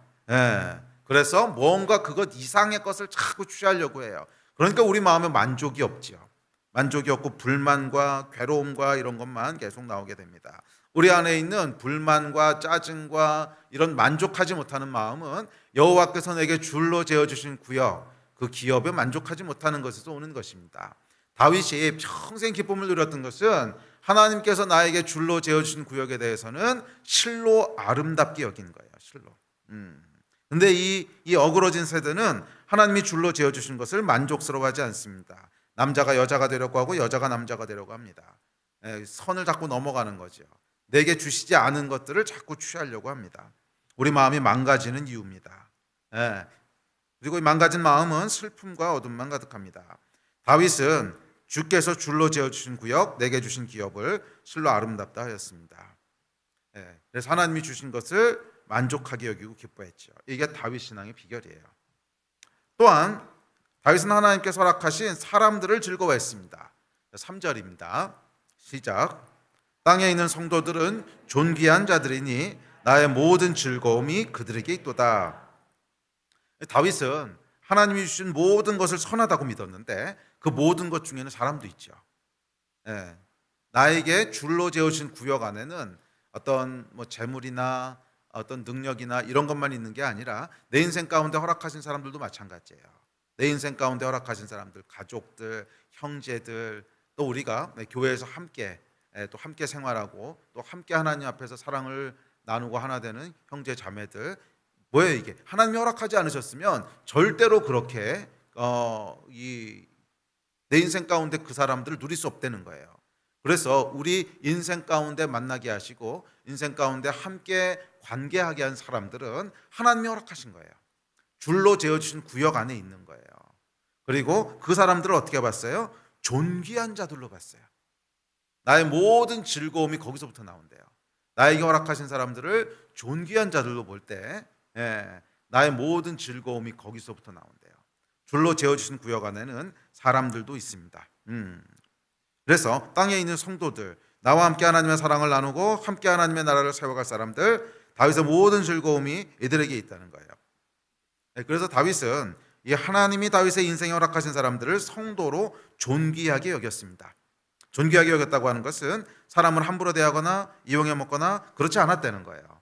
그래서 뭔가 그것 이상의 것을 자꾸 취하려고 해요. 그러니까 우리 마음에 만족이 없지요. 만족이 없고 불만과 괴로움과 이런 것만 계속 나오게 됩니다. 우리 안에 있는 불만과 짜증과 이런 만족하지 못하는 마음은 여호와께서 내게 줄로 재어 주신 구역, 그 기업에 만족하지 못하는 것에서 오는 것입니다. 다윗이 평생 기쁨을 누렸던 것은 하나님께서 나에게 줄로 재어 주신 구역에 대해서는 실로 아름답게 여긴 거예요. 실로. 근데 이 어그러진 세대는 하나님이 줄로 재어 주신 것을 만족스러워하지 않습니다. 남자가 여자가 되려고 하고 여자가 남자가 되려고 합니다. 선을 자꾸 넘어가는 거죠. 내게 주시지 않은 것들을 자꾸 취하려고 합니다. 우리 마음이 망가지는 이유입니다. 그리고 이 망가진 마음은 슬픔과 어둠만 가득합니다. 다윗은 주께서 줄로 재어주신 구역, 내게 주신 기업을 실로 아름답다 하였습니다. 그래서 하나님이 주신 것을 만족하게 여기고 기뻐했죠. 이게 다윗 신앙의 비결이에요. 또한 다윗은 하나님께서 허락하신 사람들을 즐거워했습니다. 3절입니다. 시작. 땅에 있는 성도들은 존귀한 자들이니 나의 모든 즐거움이 그들에게 있도다. 다윗은 하나님이 주신 모든 것을 선하다고 믿었는데 그 모든 것 중에는 사람도 있죠. 나에게 줄로 재어진 구역 안에는 어떤 재물이나 어떤 능력이나 이런 것만 있는 게 아니라 내 인생 가운데 허락하신 사람들도 마찬가지예요. 내 인생 가운데 허락하신 사람들, 가족들, 형제들, 또 우리가 교회에서 함께 생활하고 또 함께 하나님 앞에서 사랑을 나누고 하나 되는 형제 자매들, 뭐예요 이게? 하나님이 허락하지 않으셨으면 절대로 그렇게 내 인생 가운데 그 사람들을 누릴 수 없다는 거예요. 그래서 우리 인생 가운데 만나게 하시고 인생 가운데 함께 관계하게 한 사람들은 하나님이 허락하신 거예요. 줄로 재어주신 구역 안에 있는 거예요. 그리고 그 사람들을 어떻게 봤어요? 존귀한 자들로 봤어요. 나의 모든 즐거움이 거기서부터 나온대요. 나에게 허락하신 사람들을 존귀한 자들로 볼 때 나의 모든 즐거움이 거기서부터 나온대요. 줄로 재어주신 구역 안에는 사람들도 있습니다. 그래서 땅에 있는 성도들, 나와 함께 하나님의 사랑을 나누고 함께 하나님의 나라를 세워갈 사람들, 다윗의 모든 즐거움이 이들에게 있다는 거예요. 그래서 다윗은 이 하나님이 다윗의 인생에 허락하신 사람들을 성도로 존귀하게 여겼습니다. 존귀하게 여겼다고 하는 것은 사람을 함부로 대하거나 이용해 먹거나 그렇지 않았다는 거예요.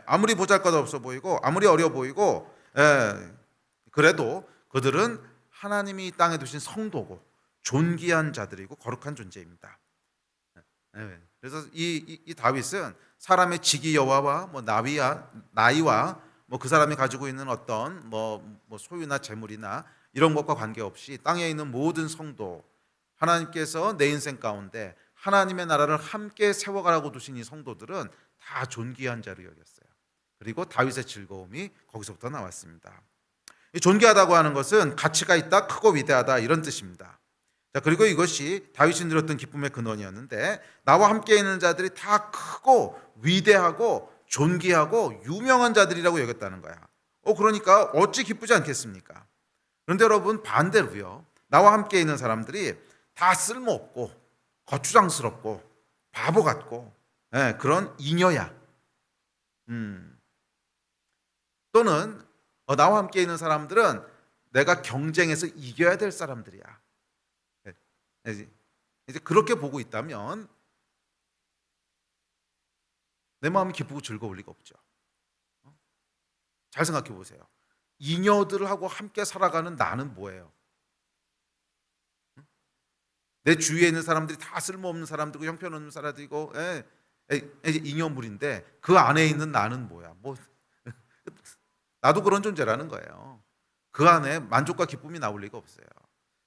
아무리 보잘것없어 보이고 아무리 어려 보이고 그래도 그들은 하나님이 이 땅에 두신 성도고 존귀한 자들이고 거룩한 존재입니다. 그래서 이 다윗은 사람의 직위 여하와 나이와 그 사람이 가지고 있는 어떤 소유나 재물이나 이런 것과 관계없이 땅에 있는 모든 성도, 하나님께서 내 인생 가운데 하나님의 나라를 함께 세워가라고 두신 이 성도들은 다 존귀한 자로 여겼어요. 그리고 다윗의 즐거움이 거기서부터 나왔습니다. 이 존귀하다고 하는 것은 가치가 있다, 크고 위대하다 이런 뜻입니다. 자, 그리고 이것이 다윗이 누렸던 기쁨의 근원이었는데 나와 함께 있는 자들이 다 크고 위대하고 존귀하고 유명한 자들이라고 여겼다는 거야. 그러니까 어찌 기쁘지 않겠습니까? 그런데 여러분 반대로요. 나와 함께 있는 사람들이 다 쓸모없고 거추장스럽고 바보 같고 그런 잉여야. 또는 나와 함께 있는 사람들은 내가 경쟁해서 이겨야 될 사람들이야. 이제 그렇게 보고 있다면 내 마음이 기쁘고 즐거울 리가 없죠. 잘 생각해 보세요. 잉여들하고 함께 살아가는 나는 뭐예요? 내 주위에 있는 사람들이 다 쓸모없는 사람들이고 형편없는 사람들이고 잉여물인데 그 안에 있는 나는 뭐야? 나도 그런 존재라는 거예요. 그 안에 만족과 기쁨이 나올 리가 없어요.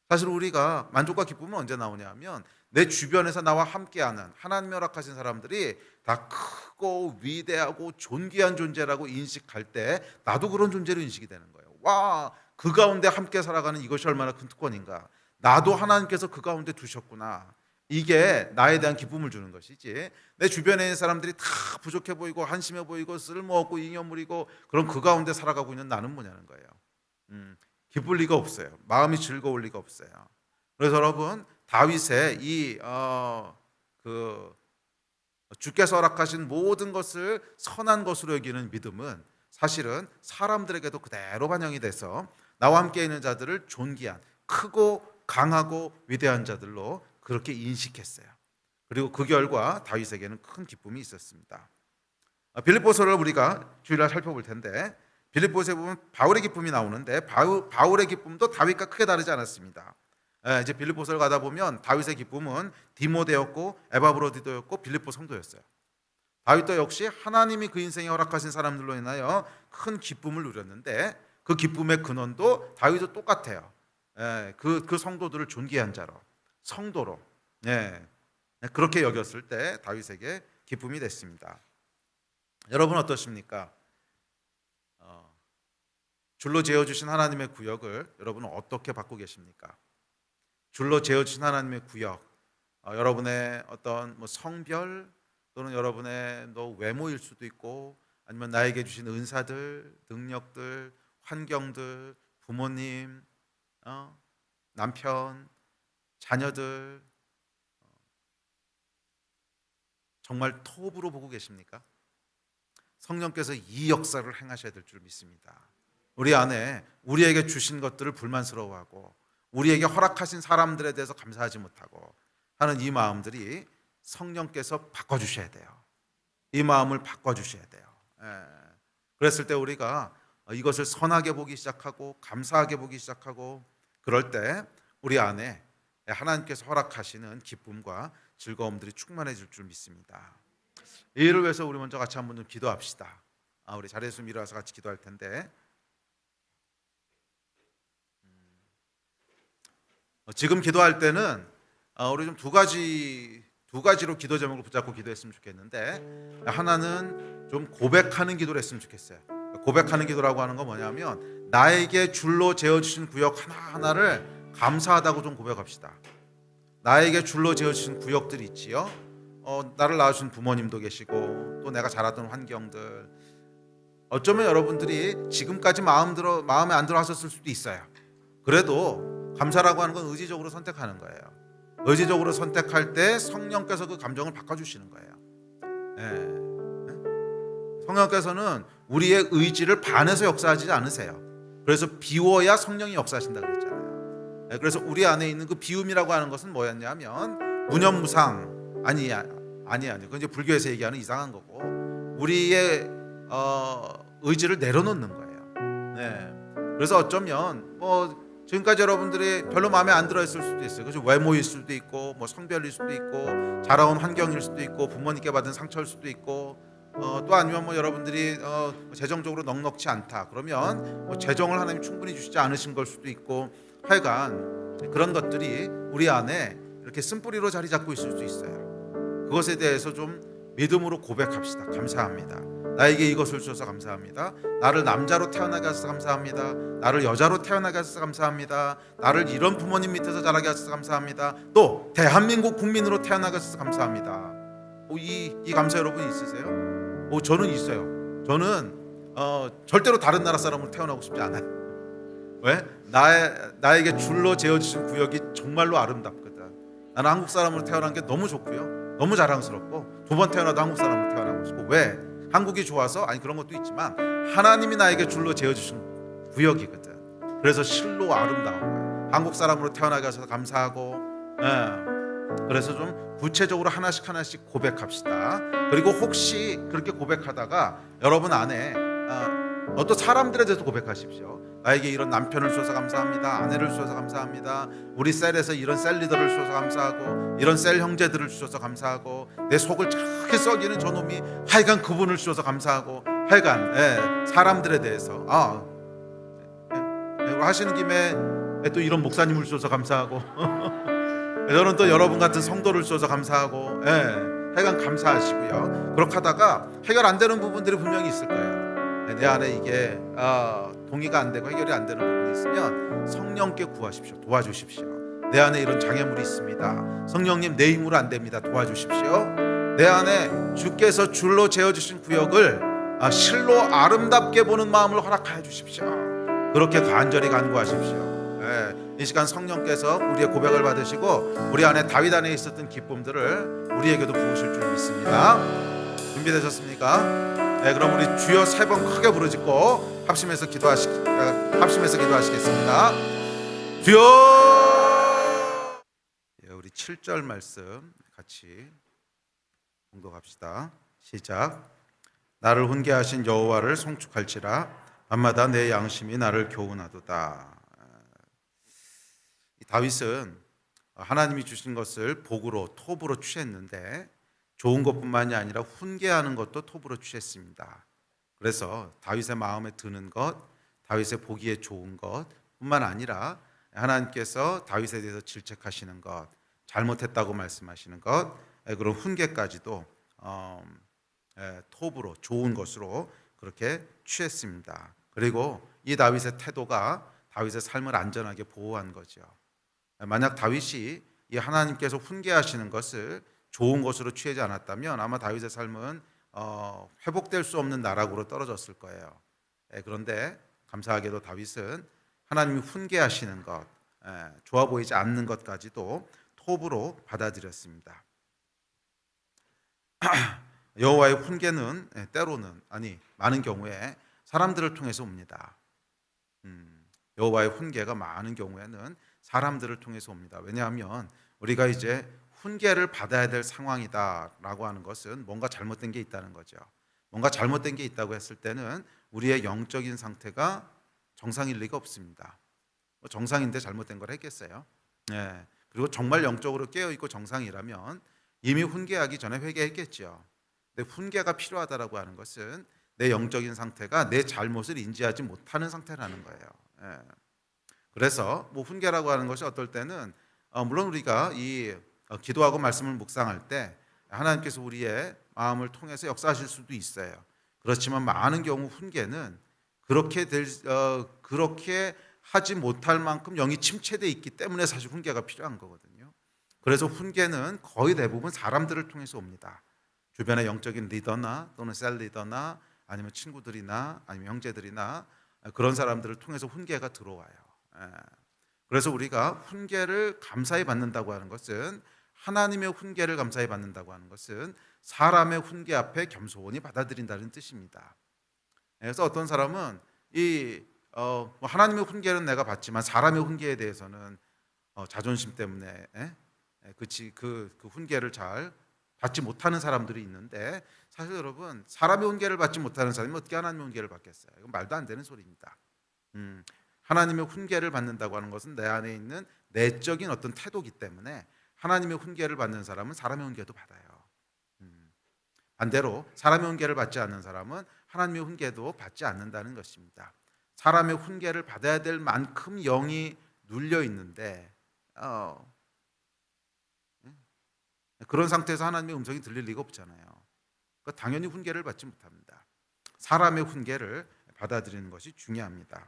사실 우리가 만족과 기쁨은 언제 나오냐 하면 내 주변에서 나와 함께하는 하나님이 허락하신 사람들이 다 크고 위대하고 존귀한 존재라고 인식할 때 나도 그런 존재로 인식이 되는 거예요. 와, 그 가운데 함께 살아가는 이것이 얼마나 큰 특권인가. 나도 하나님께서 그 가운데 두셨구나. 이게 나에 대한 기쁨을 주는 것이지, 내 주변에 있는 사람들이 다 부족해 보이고 한심해 보이고 쓸모없고 잉여물이고 그럼 그 가운데 살아가고 있는 나는 뭐냐는 거예요. 기쁠 리가 없어요. 마음이 즐거울 리가 없어요. 그래서 여러분 다윗의 주께서 허락하신 모든 것을 선한 것으로 여기는 믿음은 사실은 사람들에게도 그대로 반영이 돼서 나와 함께 있는 자들을 존귀한 크고 강하고 위대한 자들로 그렇게 인식했어요. 그리고 그 결과 다윗에게는 큰 기쁨이 있었습니다. 빌립보서를 우리가 주일날 살펴볼 텐데 빌립보서에 보면 바울의 기쁨이 나오는데 바울의 기쁨도 다윗과 크게 다르지 않았습니다. 이제 빌립보서를 가다 보면 다윗의 기쁨은 디모데였고 에바브로디도였고 빌립보 성도였어요. 다윗도 역시 하나님이 그 인생에 허락하신 사람들로 인하여 큰 기쁨을 누렸는데 그 기쁨의 근원도 다윗도 똑같아요. 그 성도들을 존귀한 자로, 성도로 그렇게 여겼을 때 다윗에게 기쁨이 됐습니다. 여러분 어떠십니까? 줄로 재어주신 하나님의 구역을 여러분은 어떻게 받고 계십니까? 줄로 재어주신 하나님의 구역, 여러분의 어떤 성별 또는 여러분의 외모일 수도 있고 아니면 나에게 주신 은사들, 능력들, 환경들, 부모님, 남편, 자녀들 정말 톱으로 보고 계십니까? 성령께서 이 역사를 행하셔야 될 줄 믿습니다. 우리 안에 우리에게 주신 것들을 불만스러워하고 우리에게 허락하신 사람들에 대해서 감사하지 못하고 하는 이 마음들이 성령께서 바꿔주셔야 돼요. 이 마음을 바꿔주셔야 돼요. 그랬을 때 우리가 이것을 선하게 보기 시작하고 감사하게 보기 시작하고 그럴 때 우리 안에 하나님께서 허락하시는 기쁨과 즐거움들이 충만해질 줄 믿습니다. 이 일을 위해서 우리 먼저 같이 한번 좀 기도합시다. 우리 자리에서 일어나서 같이 기도할 텐데 지금 기도할 때는 우리 좀 두 가지로 기도 제목을 붙잡고 기도했으면 좋겠는데 하나는 좀 고백하는 기도를 했으면 좋겠어요. 고백하는 기도라고 하는 건 뭐냐면 나에게 줄로 재어주신 구역 하나하나를 감사하다고 좀 고백합시다. 나에게 줄로 재어주신 구역들이 있지요. 나를 낳아준 부모님도 계시고 또 내가 자라던 환경들 어쩌면 여러분들이 지금까지 마음에 안 들어 하셨을 수도 있어요. 그래도 감사라고 하는 건 의지적으로 선택하는 거예요. 의지적으로 선택할 때 성령께서 그 감정을 바꿔주시는 거예요. 성령께서는 우리의 의지를 반해서 역사하지 않으세요. 그래서 비워야 성령이 역사하신다 그랬잖아요. 그래서 우리 안에 있는 그 비움이라고 하는 것은 뭐였냐면 무념무상 아니야. 그건 이제 불교에서 얘기하는 이상한 거고 우리의 의지를 내려놓는 거예요. 그래서 어쩌면 지금까지 여러분들이 별로 마음에 안 들어했을 수도 있어요. 그래서 외모일 수도 있고 성별일 수도 있고 자라온 환경일 수도 있고 부모님께 받은 상처일 수도 있고 또 아니면 여러분들이 재정적으로 넉넉치 않다 그러면 재정을 하나님이 충분히 주시지 않으신 걸 수도 있고 하여간 그런 것들이 우리 안에 이렇게 쓴뿌리로 자리 잡고 있을 수 있어요. 그것에 대해서 좀 믿음으로 고백합시다. 감사합니다. 나에게 이것을 주셔서 감사합니다. 나를 남자로 태어나게 하셔서 감사합니다. 나를 여자로 태어나게 하셔서 감사합니다. 나를 이런 부모님 밑에서 자라게 하셔서 감사합니다. 또 대한민국 국민으로 태어나게 하셔서 감사합니다. 이 감사 여러분 있으세요? 저는 있어요. 저는 절대로 다른 나라 사람으로 태어나고 싶지 않아요. 왜? 나에게 줄로 재어주신 구역이 정말로 아름답거든. 나는 한국 사람으로 태어난 게 너무 좋고요. 너무 자랑스럽고 두 번 태어나도 한국 사람으로 태어나고 싶고 왜? 한국이 좋아서 그런 것도 있지만 하나님이 나에게 줄로 재어주신 구역이거든. 그래서 실로 아름다운 거예요. 한국 사람으로 태어나게 해서 감사하고 그래서 좀 구체적으로 하나씩 고백합시다. 그리고 혹시 그렇게 고백하다가 여러분 안에 어떤 사람들에 대해서 고백하십시오. 나에게 이런 남편을 주셔서 감사합니다. 아내를 주셔서 감사합니다. 우리 셀에서 이런 셀 리더를 주셔서 감사하고 이런 셀 형제들을 주셔서 감사하고 내 속을 저렇게 썩이는 저놈이 하여간 그분을 주셔서 감사하고 하여간 사람들에 대해서 하시는 김에 또 이런 목사님을 주셔서 감사하고 저는 또 여러분 같은 성도를 주셔서 감사하고 하여간 감사하시고요. 그렇게 하다가 해결 안 되는 부분들이 분명히 있을 거예요. 내 안에 이게 동의가 안 되고 해결이 안 되는 부분이 있으면 성령께 구하십시오. 도와주십시오. 내 안에 이런 장애물이 있습니다. 성령님 내 힘으로 안 됩니다. 도와주십시오. 내 안에 주께서 줄로 재어주신 구역을 실로 아름답게 보는 마음을 허락하여 주십시오. 그렇게 간절히 간구하십시오. 이 시간 성령께서 우리의 고백을 받으시고 우리 안에 다윗 안에 있었던 기쁨들을 우리에게도 부으실 줄 믿습니다. 준비되셨습니까? 그럼 우리 주여 3번 크게 부르짖고 합심해서 기도하시겠습니다. 주여. 예, 우리 7절 말씀 같이 공독합시다. 시작. 나를 훈계하신 여호와를 송축할지라 밤마다 내 양심이 나를 교훈하도다. 다윗은 하나님이 주신 것을 복으로 톱으로 취했는데 좋은 것뿐만이 아니라 훈계하는 것도 톱으로 취했습니다. 그래서 다윗의 마음에 드는 것, 다윗의 보기에 좋은 것뿐만 아니라 하나님께서 다윗에 대해서 질책하시는 것, 잘못했다고 말씀하시는 것, 그런 훈계까지도 톱으로 좋은 것으로 그렇게 취했습니다. 그리고 이 다윗의 태도가 다윗의 삶을 안전하게 보호한 거죠. 만약 다윗이 이 하나님께서 훈계하시는 것을 좋은 것으로 취하지 않았다면 아마 다윗의 삶은 회복될 수 없는 나락으로 떨어졌을 거예요. 그런데 감사하게도 다윗은 하나님이 훈계하시는 것, 좋아 보이지 않는 것까지도 톱으로 받아들였습니다. 여호와의 훈계는 때로는 많은 경우에 사람들을 통해서 옵니다. 여호와의 훈계가 많은 경우에는 사람들을 통해서 옵니다. 왜냐하면 우리가 이제 훈계를 받아야 될 상황이다라고 하는 것은 뭔가 잘못된 게 있다는 거죠. 뭔가 잘못된 게 있다고 했을 때는 우리의 영적인 상태가 정상일 리가 없습니다. 정상인데 잘못된 걸 했겠어요? 네. 그리고 정말 영적으로 깨어있고 정상이라면 이미 훈계하기 전에 회개했겠죠. 근데 훈계가 필요하다라고 하는 것은 내 영적인 상태가 내 잘못을 인지하지 못하는 상태라는 거예요. 네. 그래서 훈계라고 하는 것이 어떨 때는 물론 우리가 이 기도하고 말씀을 묵상할 때 하나님께서 우리의 마음을 통해서 역사하실 수도 있어요. 그렇지만 많은 경우 훈계는 그렇게 하지 못할 만큼 영이 침체되어 있기 때문에 사실 훈계가 필요한 거거든요. 그래서 훈계는 거의 대부분 사람들을 통해서 옵니다. 주변의 영적인 리더나 또는 셀 리더나 아니면 친구들이나 아니면 형제들이나 그런 사람들을 통해서 훈계가 들어와요. 그래서 우리가 훈계를 감사히 받는다고 하는 것은 하나님의 훈계를 감사히 받는다고 하는 것은 사람의 훈계 앞에 겸손히 받아들인다는 뜻입니다. 그래서 어떤 사람은 하나님의 훈계는 내가 받지만 사람의 훈계에 대해서는 자존심 때문에 그 훈계를 잘 받지 못하는 사람들이 있는데 사실 여러분 사람의 훈계를 받지 못하는 사람이 어떻게 하나님의 훈계를 받겠어요? 이건 말도 안 되는 소리입니다. 하나님의 훈계를 받는다고 하는 것은 내 안에 있는 내적인 어떤 태도이기 때문에 하나님의 훈계를 받는 사람은 사람의 훈계도 받아요. 반대로 사람의 훈계를 받지 않는 사람은 하나님의 훈계도 받지 않는다는 것입니다. 사람의 훈계를 받아야 될 만큼 영이 눌려 있는데 그런 상태에서 하나님의 음성이 들릴 리가 없잖아요. 그러니까 당연히 훈계를 받지 못합니다. 사람의 훈계를 받아들이는 것이 중요합니다.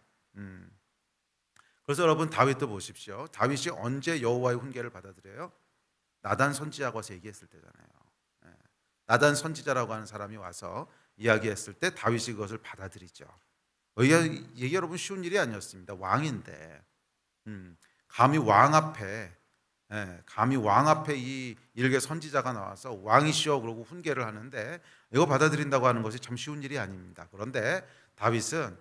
그래서 여러분 다윗도 보십시오. 다윗이 언제 여호와의 훈계를 받아들여요? 나단 선지자가 와서 얘기했을 때잖아요. 나단 선지자라고 하는 사람이 와서 이야기했을 때 다윗이 그것을 받아들이죠. 이게 여러분 쉬운 일이 아니었습니다. 왕인데 감히 왕 앞에 이 일개 선지자가 나와서 왕이시여 그러고 훈계를 하는데 이거 받아들인다고 하는 것이 참 쉬운 일이 아닙니다. 그런데 다윗은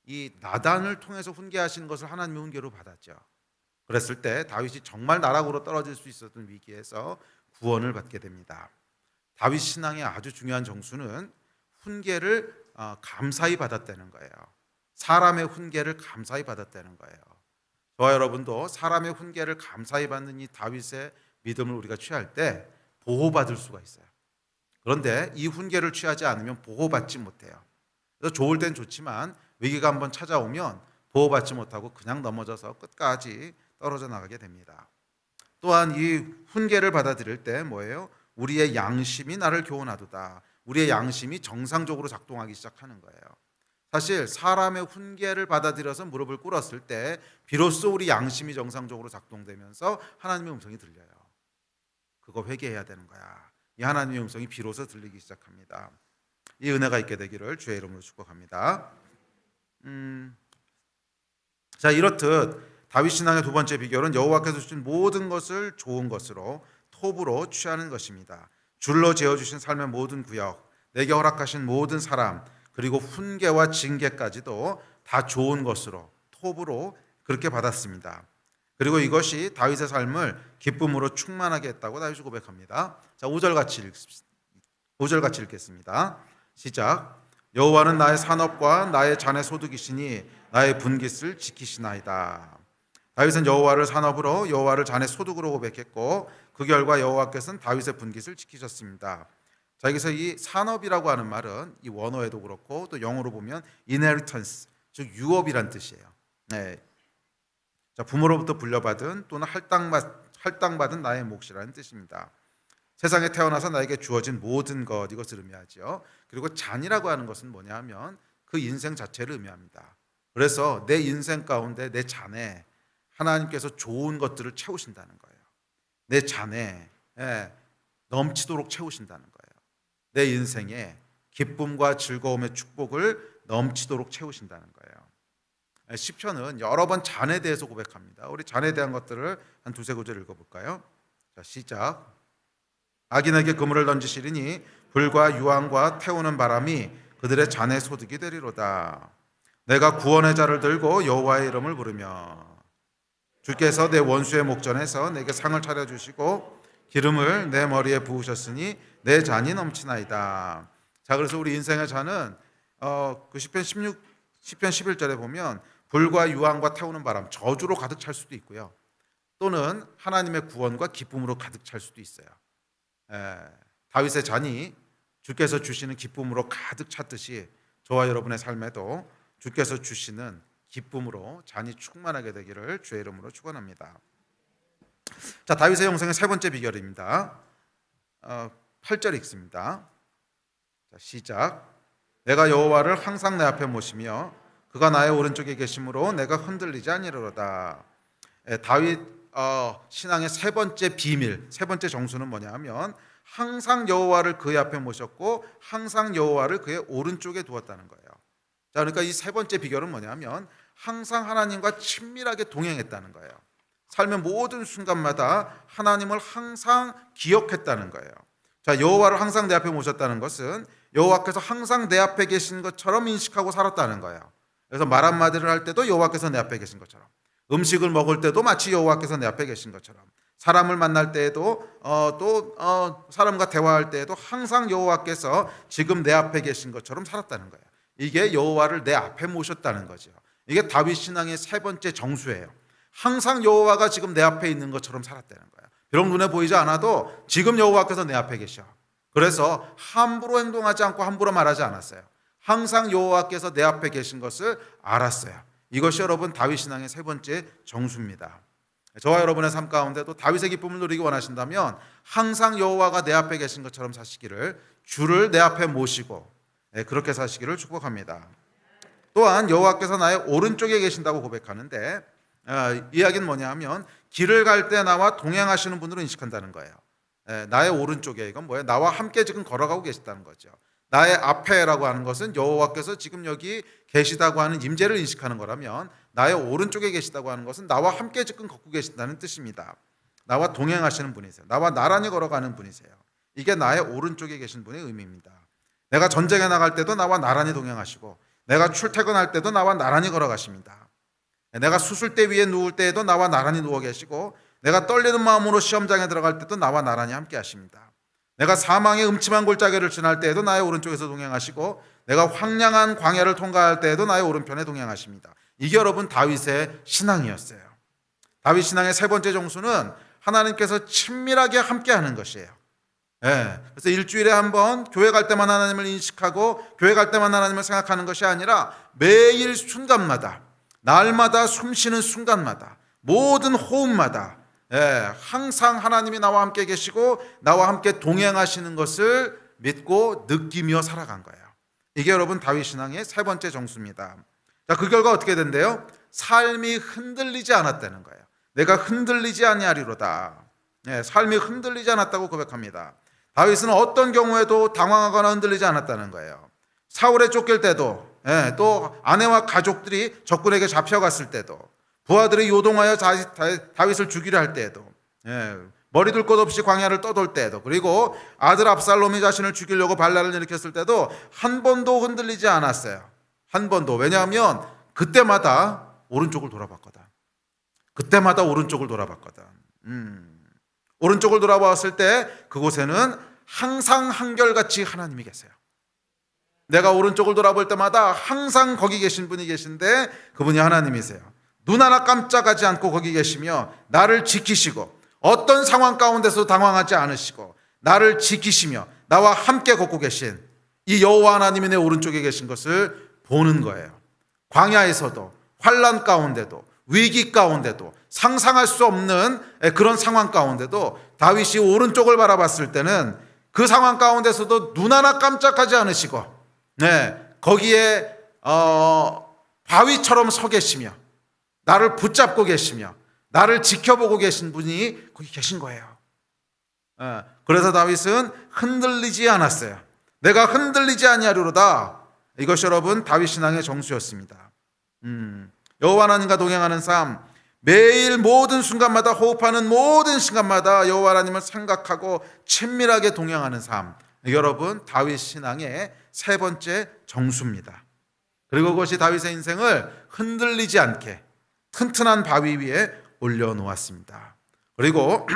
이 나단을 통해서 훈계하시는 것을 하나님의 훈계로 받았죠. 그랬을 때 다윗이 정말 나락으로 떨어질 수 있었던 위기에서 구원을 받게 됩니다. 다윗 신앙의 아주 중요한 정수는 훈계를 감사히 받았다는 거예요. 사람의 훈계를 감사히 받았다는 거예요. 저와 여러분도 사람의 훈계를 감사히 받는 이 다윗의 믿음을 우리가 취할 때 보호받을 수가 있어요. 그런데 이 훈계를 취하지 않으면 보호받지 못해요. 그래서 좋을 땐 좋지만 위기가 한번 찾아오면 보호받지 못하고 그냥 넘어져서 끝까지 떨어져 나가게 됩니다. 또한 이 훈계를 받아들일 때 뭐예요? 우리의 양심이 나를 교훈하도다. 우리의 양심이 정상적으로 작동하기 시작하는 거예요. 사실 사람의 훈계를 받아들여서 무릎을 꿇었을 때 비로소 우리 양심이 정상적으로 작동되면서 하나님의 음성이 들려요. 그거 회개해야 되는 거야. 이 하나님의 음성이 비로소 들리기 시작합니다. 이 은혜가 있게 되기를 주의 이름으로 축복합니다. 자, 이렇듯 다윗 신앙의 두 번째 비결은 여호와께서 주신 모든 것을 좋은 것으로 톱으로 취하는 것입니다. 줄로 재어주신 삶의 모든 구역, 내게 허락하신 모든 사람, 그리고 훈계와 징계까지도 다 좋은 것으로 톱으로 그렇게 받았습니다. 그리고 이것이 다윗의 삶을 기쁨으로 충만하게 했다고 다윗이 고백합니다. 자, 5절 같이 읽겠습니다. 시작. 여호와는 나의 산업과 나의 잔의 소득이시니 나의 분깃을 지키시나이다. 다윗은 여호와를 산업으로, 여호와를 잔의 소득으로 고백했고 그 결과 여호와께서는 다윗의 분깃을 지키셨습니다. 자, 여기서 이 산업이라고 하는 말은 이 원어에도 그렇고 또 영어로 보면 inheritance, 즉 유업이란 뜻이에요. 네. 자, 부모로부터 물려받은 또는 할당받은 나의 몫이라는 뜻입니다. 세상에 태어나서 나에게 주어진 모든 것, 이것을 의미하죠. 그리고 잔이라고 하는 것은 뭐냐 하면 그 인생 자체를 의미합니다. 그래서 내 인생 가운데 내 잔에 하나님께서 좋은 것들을 채우신다는 거예요. 내 잔에 넘치도록 채우신다는 거예요. 내 인생에 기쁨과 즐거움의 축복을 넘치도록 채우신다는 거예요. 시편은 여러 번 잔에 대해서 고백합니다. 우리 잔에 대한 것들을 한 두세 구절 읽어볼까요? 자, 시작. 악인에게 그물을 던지시리니 불과 유황과 태우는 바람이 그들의 잔의 소득이 되리로다. 내가 구원의 자를 들고 여호와의 이름을 부르며 주께서 내 원수의 목전에서 내게 상을 차려주시고 기름을 내 머리에 부으셨으니 내 잔이 넘치나이다. 자, 그래서 우리 인생의 잔은 그 시편 11절에 보면 불과 유황과 태우는 바람, 저주로 가득 찰 수도 있고요. 또는 하나님의 구원과 기쁨으로 가득 찰 수도 있어요. 다윗의 잔이 주께서 주시는 기쁨으로 가득 찼듯이 저와 여러분의 삶에도 주께서 주시는 기쁨으로 잔이 충만하게 되기를 주의 이름으로 축원합니다. 자, 다윗의 영성의 세 번째 비결입니다. 8절 읽습니다. 자, 시작. 내가 여호와를 항상 내 앞에 모시며 그가 나의 오른쪽에 계심으로 내가 흔들리지 아니하리로다. 다윗 신앙의 세 번째 비밀, 세 번째 정수는 뭐냐 하면 항상 여호와를 그의 앞에 모셨고 항상 여호와를 그의 오른쪽에 두었다는 거예요. 자, 그러니까 이 세 번째 비결은 뭐냐 하면 항상 하나님과 친밀하게 동행했다는 거예요. 삶의 모든 순간마다 하나님을 항상 기억했다는 거예요. 자, 여호와를 항상 내 앞에 모셨다는 것은 여호와께서 항상 내 앞에 계신 것처럼 인식하고 살았다는 거예요. 그래서 말 한마디를 할 때도 여호와께서 내 앞에 계신 것처럼, 음식을 먹을 때도 마치 여호와께서 내 앞에 계신 것처럼, 사람을 만날 때에도 사람과 대화할 때에도 항상 여호와께서 지금 내 앞에 계신 것처럼 살았다는 거예요. 이게 여호와를 내 앞에 모셨다는 거죠. 이게 다윗 신앙의 세 번째 정수예요. 항상 여호와가 지금 내 앞에 있는 것처럼 살았다는 거예요. 비록 눈에 보이지 않아도 지금 여호와께서 내 앞에 계셔. 그래서 함부로 행동하지 않고 함부로 말하지 않았어요. 항상 여호와께서 내 앞에 계신 것을 알았어요. 이것이 여러분 다윗 신앙의 세 번째 정수입니다. 저와 여러분의 삶 가운데도 다윗의 기쁨을 누리기 원하신다면 항상 여호와가 내 앞에 계신 것처럼 사시기를, 주를 내 앞에 모시고 그렇게 사시기를 축복합니다. 또한 여호와께서 나의 오른쪽에 계신다고 고백하는데 이야기는 뭐냐 하면 길을 갈 때 나와 동행하시는 분으로 인식한다는 거예요. 나의 오른쪽에, 이건 뭐예요? 나와 함께 지금 걸어가고 계시다는 거죠. 나의 앞에라고 하는 것은 여호와께서 지금 여기 계시다고 하는 임재를 인식하는 거라면 나의 오른쪽에 계시다고 하는 것은 나와 함께 지금 걷고 계신다는 뜻입니다. 나와 동행하시는 분이세요. 나와 나란히 걸어가는 분이세요. 이게 나의 오른쪽에 계신 분의 의미입니다. 내가 전쟁에 나갈 때도 나와 나란히 동행하시고 내가 출퇴근할 때도 나와 나란히 걸어가십니다. 내가 수술대 위에 누울 때에도 나와 나란히 누워 계시고 내가 떨리는 마음으로 시험장에 들어갈 때도 나와 나란히 함께 하십니다. 내가 사망의 음침한 골짜기를 지날 때에도 나의 오른쪽에서 동행하시고 내가 황량한 광야를 통과할 때에도 나의 오른편에 동행하십니다. 이게 여러분 다윗의 신앙이었어요. 다윗 신앙의 세 번째 정수는 하나님께서 친밀하게 함께하는 것이에요. 그래서 일주일에 한 번 교회 갈 때만 하나님을 인식하고 교회 갈 때만 하나님을 생각하는 것이 아니라 매일 순간마다, 날마다 숨쉬는 순간마다, 모든 호흡마다 항상 하나님이 나와 함께 계시고 나와 함께 동행하시는 것을 믿고 느끼며 살아간 거예요. 이게 여러분 다윗 신앙의 세 번째 정수입니다. 자, 그 결과 어떻게 된대요? 삶이 흔들리지 않았다는 거예요. 내가 흔들리지 아니하리로다. 삶이 흔들리지 않았다고 고백합니다. 다윗은 어떤 경우에도 당황하거나 흔들리지 않았다는 거예요. 사울에 쫓길 때도, 또 아내와 가족들이 적군에게 잡혀갔을 때도, 부하들이 요동하여 다윗을 죽이려 할 때에도, 머리 둘 곳 없이 광야를 떠돌 때에도, 그리고 아들 압살롬이 자신을 죽이려고 반란을 일으켰을 때도 한 번도 흔들리지 않았어요. 한 번도. 왜냐하면 그때마다 오른쪽을 돌아봤거든. 그때마다 오른쪽을 돌아봤거든. 오른쪽을 돌아봤을 때 그곳에는 항상 한결같이 하나님이 계세요. 내가 오른쪽을 돌아볼 때마다 항상 거기 계신 분이 계신데 그분이 하나님이세요. 눈 하나 깜짝하지 않고 거기 계시며 나를 지키시고 어떤 상황 가운데서 당황하지 않으시고 나를 지키시며 나와 함께 걷고 계신 이 여호와 하나님이 내 오른쪽에 계신 것을 보는 거예요. 광야에서도 환난 가운데도 위기 가운데도 상상할 수 없는 그런 상황 가운데도 다윗이 오른쪽을 바라봤을 때는 그 상황 가운데서도 눈 하나 깜짝하지 않으시고 거기에 바위처럼 서 계시며 나를 붙잡고 계시며 나를 지켜보고 계신 분이 거기 계신 거예요. 그래서 다윗은 흔들리지 않았어요. 내가 흔들리지 아니하리로다. 이것이 여러분 다윗 신앙의 정수였습니다. 여호와 하나님과 동행하는 삶, 매일 모든 순간마다 호흡하는 모든 시간마다 여호와 하나님을 생각하고 친밀하게 동행하는 삶, 여러분 다윗 신앙의 세 번째 정수입니다. 그리고 그것이 다윗의 인생을 흔들리지 않게 튼튼한 바위 위에 올려놓았습니다. 그리고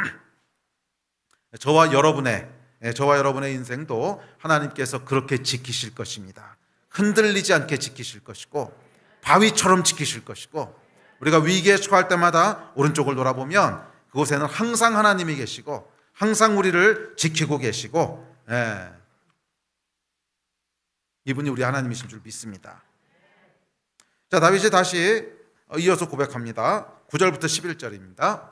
저와 여러분의 인생도 하나님께서 그렇게 지키실 것입니다. 흔들리지 않게 지키실 것이고 바위처럼 지키실 것이고 우리가 위기에 처할 때마다 오른쪽을 돌아보면 그곳에는 항상 하나님이 계시고 항상 우리를 지키고 계시고 이분이 우리 하나님이신 줄 믿습니다. 자, 다윗이 다시 이어서 고백합니다. 9절부터 11절입니다.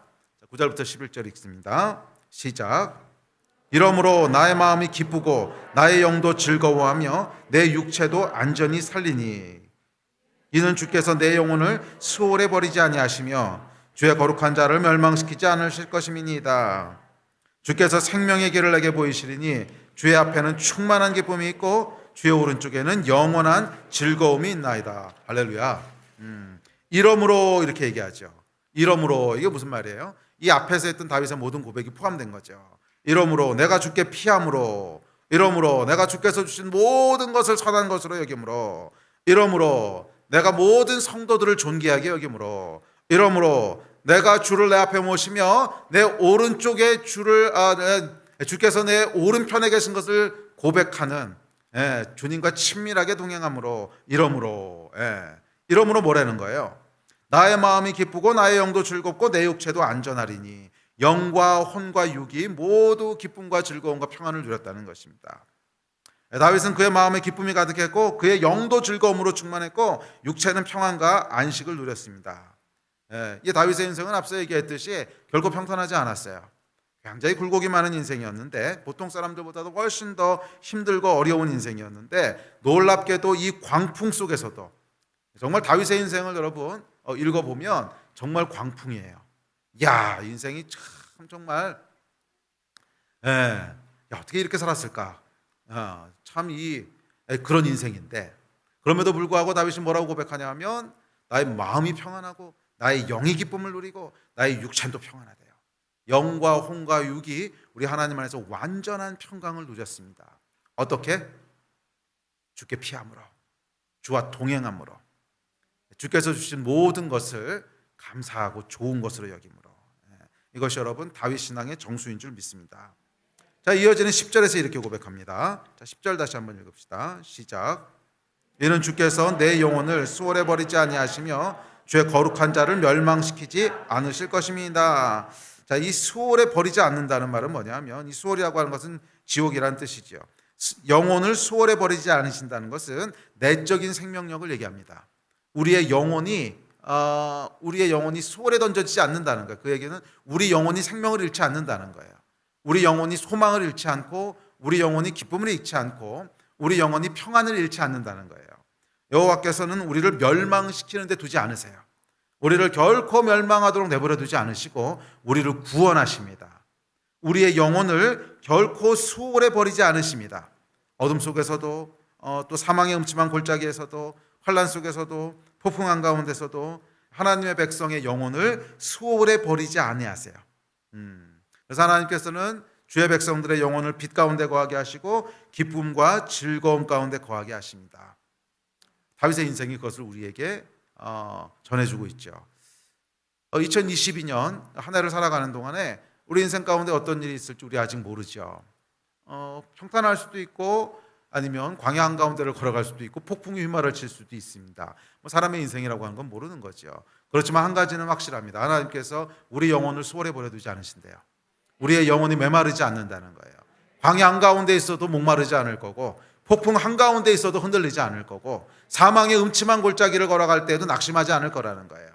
9절부터 11절 읽습니다. 시작. 이러므로 나의 마음이 기쁘고 나의 영도 즐거워하며 내 육체도 안전히 살리니 이는 주께서 내 영혼을 수월에 버리지 아니하시며 주의 거룩한 자를 멸망시키지 않으실 것임이니이다. 주께서 생명의 길을 내게 보이시리니 주의 앞에는 충만한 기쁨이 있고 주의 오른쪽에는 영원한 즐거움이 있나이다. 할렐루야. 이러므로 이렇게 얘기하죠. 이러므로 이게 무슨 말이에요? 이 앞에서 했던 다윗의 모든 고백이 포함된 거죠. 이러므로 내가 주께 피함으로, 이러므로 내가 주께서 주신 모든 것을 선한 것으로 여김으로, 이러므로 내가 모든 성도들을 존귀하게 여김으로, 이러므로 내가 주를 내 앞에 모시며 내 오른쪽에 주께서 내 오른편에 계신 것을 고백하는 주님과 친밀하게 동행함으로, 이러므로 뭐라는 거예요? 나의 마음이 기쁘고 나의 영도 즐겁고 내 육체도 안전하리니 영과 혼과 육이 모두 기쁨과 즐거움과 평안을 누렸다는 것입니다. 다윗은 그의 마음에 기쁨이 가득했고 그의 영도 즐거움으로 충만했고 육체는 평안과 안식을 누렸습니다. 이 다윗의 인생은 앞서 얘기했듯이 결코 평탄하지 않았어요. 굉장히 굴곡이 많은 인생이었는데 보통 사람들보다도 훨씬 더 힘들고 어려운 인생이었는데 놀랍게도 이 광풍 속에서도 정말 다윗의 인생을 여러분 읽어보면 정말 광풍이에요. 야, 인생이 참 정말 어떻게 이렇게 살았을까? 참 그런 인생인데 그럼에도 불구하고 다윗이 뭐라고 고백하냐 하면 나의 마음이 평안하고 나의 영이 기쁨을 누리고 나의 육체도 평안하대요. 영과 혼과 육이 우리 하나님 안에서 완전한 평강을 누렸습니다. 어떻게? 주께 피함으로, 주와 동행함으로, 주께서 주신 모든 것을 감사하고 좋은 것으로 여김으로. 이것이 여러분 다윗 신앙의 정수인 줄 믿습니다. 자, 이어지는 10절에서 이렇게 고백합니다. 자, 10절 다시 한번 읽읍시다. 시작. 이는 주께서 내 영혼을 수월해 버리지 아니하시며 주의 거룩한 자를 멸망시키지 않으실 것입니다. 자, 이 수월해 버리지 않는다는 말은 뭐냐면 이 수월이라고 하는 것은 지옥이라는 뜻이죠. 영혼을 수월해 버리지 않으신다는 것은 내적인 생명력을 얘기합니다. 우리의 영혼이 수월에 던져지지 않는다는 거예요. 그 얘기는 우리 영혼이 생명을 잃지 않는다는 거예요. 우리 영혼이 소망을 잃지 않고 우리 영혼이 기쁨을 잃지 않고 우리 영혼이 평안을 잃지 않는다는 거예요. 여호와께서는 우리를 멸망시키는 데 두지 않으세요. 우리를 결코 멸망하도록 내버려 두지 않으시고 우리를 구원하십니다. 우리의 영혼을 결코 수월해 버리지 않으십니다. 어둠 속에서도 또 사망의 음침한 골짜기에서도 환난 속에서도 폭풍 한가운데서도 하나님의 백성의 영혼을 수월해 버리지 아니하세요. 그래서 하나님께서는 주의 백성들의 영혼을 빛 가운데 거하게 하시고 기쁨과 즐거움 가운데 거하게 하십니다. 다윗의 인생이 그것을 우리에게 전해주고 있죠. 2022년 한 해를 살아가는 동안에 우리 인생 가운데 어떤 일이 있을지 우리 아직 모르죠. 평탄할 수도 있고 아니면 광야 한가운데를 걸어갈 수도 있고 폭풍이 휘말아칠 수도 있습니다. 사람의 인생이라고 하는 건 모르는 거죠. 그렇지만 한 가지는 확실합니다. 하나님께서 우리 영혼을 수월해 버려두지 않으신대요. 우리의 영혼이 메마르지 않는다는 거예요. 광야 한가운데 있어도 목마르지 않을 거고 폭풍 한가운데 있어도 흔들리지 않을 거고 사망의 음침한 골짜기를 걸어갈 때에도 낙심하지 않을 거라는 거예요.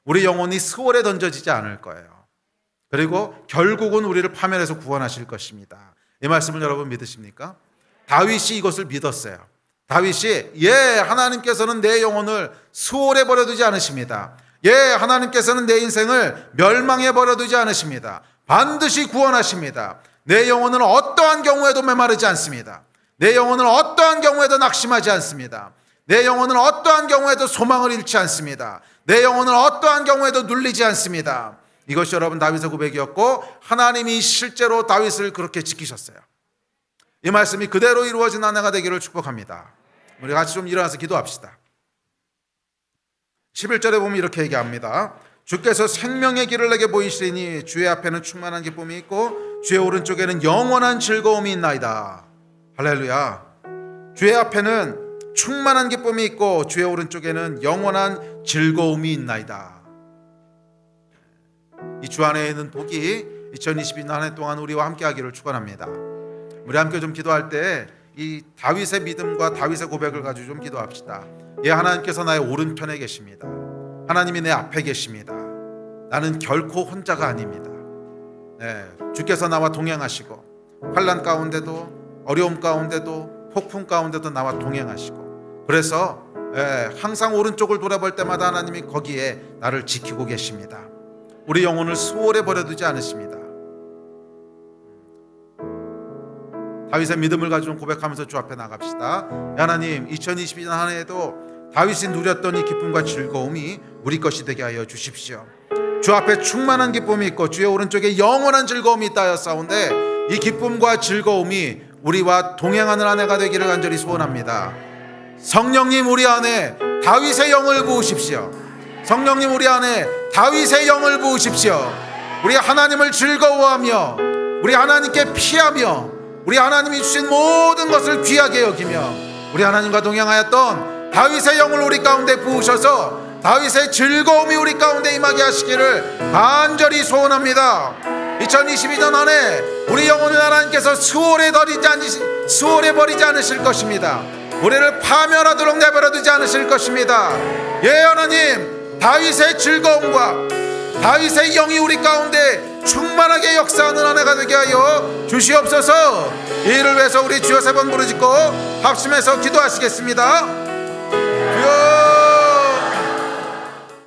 우리 영혼이 스월에 던져지지 않을 거예요. 그리고 결국은 우리를 파멸해서 구원하실 것입니다. 이 말씀을 여러분 믿으십니까? 다윗이 이것을 믿었어요. 다윗이 하나님께서는 내 영혼을 수월해 버려두지 않으십니다. 하나님께서는 내 인생을 멸망해 버려두지 않으십니다. 반드시 구원하십니다. 내 영혼은 어떠한 경우에도 메마르지 않습니다. 내 영혼은 어떠한 경우에도 낙심하지 않습니다. 내 영혼은 어떠한 경우에도 소망을 잃지 않습니다. 내 영혼은 어떠한 경우에도 눌리지 않습니다. 이것이 여러분 다윗의 고백이었고 하나님이 실제로 다윗을 그렇게 지키셨어요. 이 말씀이 그대로 이루어진 한 해가 되기를 축복합니다. 우리 같이 좀 일어나서 기도합시다. 11절에 보면 이렇게 얘기합니다. 주께서 생명의 길을 내게 보이시리니 주의 앞에는 충만한 기쁨이 있고 주의 오른쪽에는 영원한 즐거움이 있나이다. 할렐루야. 주의 앞에는 충만한 기쁨이 있고 주의 오른쪽에는 영원한 즐거움이 있나이다. 이 주 안에 있는 복이 2022년 한 해 동안 우리와 함께 하기를 축원합니다. 우리 함께 좀 기도할 때 이 다윗의 믿음과 다윗의 고백을 가지고 좀 기도합시다. 하나님께서 나의 오른편에 계십니다. 하나님이 내 앞에 계십니다. 나는 결코 혼자가 아닙니다. 주께서 나와 동행하시고 환난 가운데도 어려움 가운데도 폭풍 가운데도 나와 동행하시고 그래서 항상 오른쪽을 돌아볼 때마다 하나님이 거기에 나를 지키고 계십니다. 우리 영혼을 수월해 버려두지 않으십니다. 다윗의 믿음을 가지고 고백하면서 주 앞에 나갑시다. 하나님 2022년 한 해에도 다윗이 누렸던 이 기쁨과 즐거움이 우리 것이 되게 하여 주십시오. 주 앞에 충만한 기쁨이 있고 주의 오른쪽에 영원한 즐거움이 있다 하였사온데 이 기쁨과 즐거움이 우리와 동행하는 한 해가 되기를 간절히 소원합니다. 성령님 우리 안에 다윗의 영을 부으십시오. 성령님 우리 안에 다윗의 영을 부으십시오. 우리 하나님을 즐거워하며 우리 하나님께 피하며 우리 하나님이 주신 모든 것을 귀하게 여기며 우리 하나님과 동행하였던 다윗의 영을 우리 가운데 부으셔서 다윗의 즐거움이 우리 가운데 임하게 하시기를 간절히 소원합니다. 2022년 안에 우리 영혼을 하나님께서 수월해 버리지 않으실 것입니다. 우리를 파멸하도록 내버려두지 않으실 것입니다. 하나님 다윗의 즐거움과 다윗의 영이 우리 가운데 충만하게 역사하는 한 해가 되게 하여 주시옵소서. 이 일을 위해서 우리 주여 3번 부르짖고 합심해서 기도하시겠습니다. 주여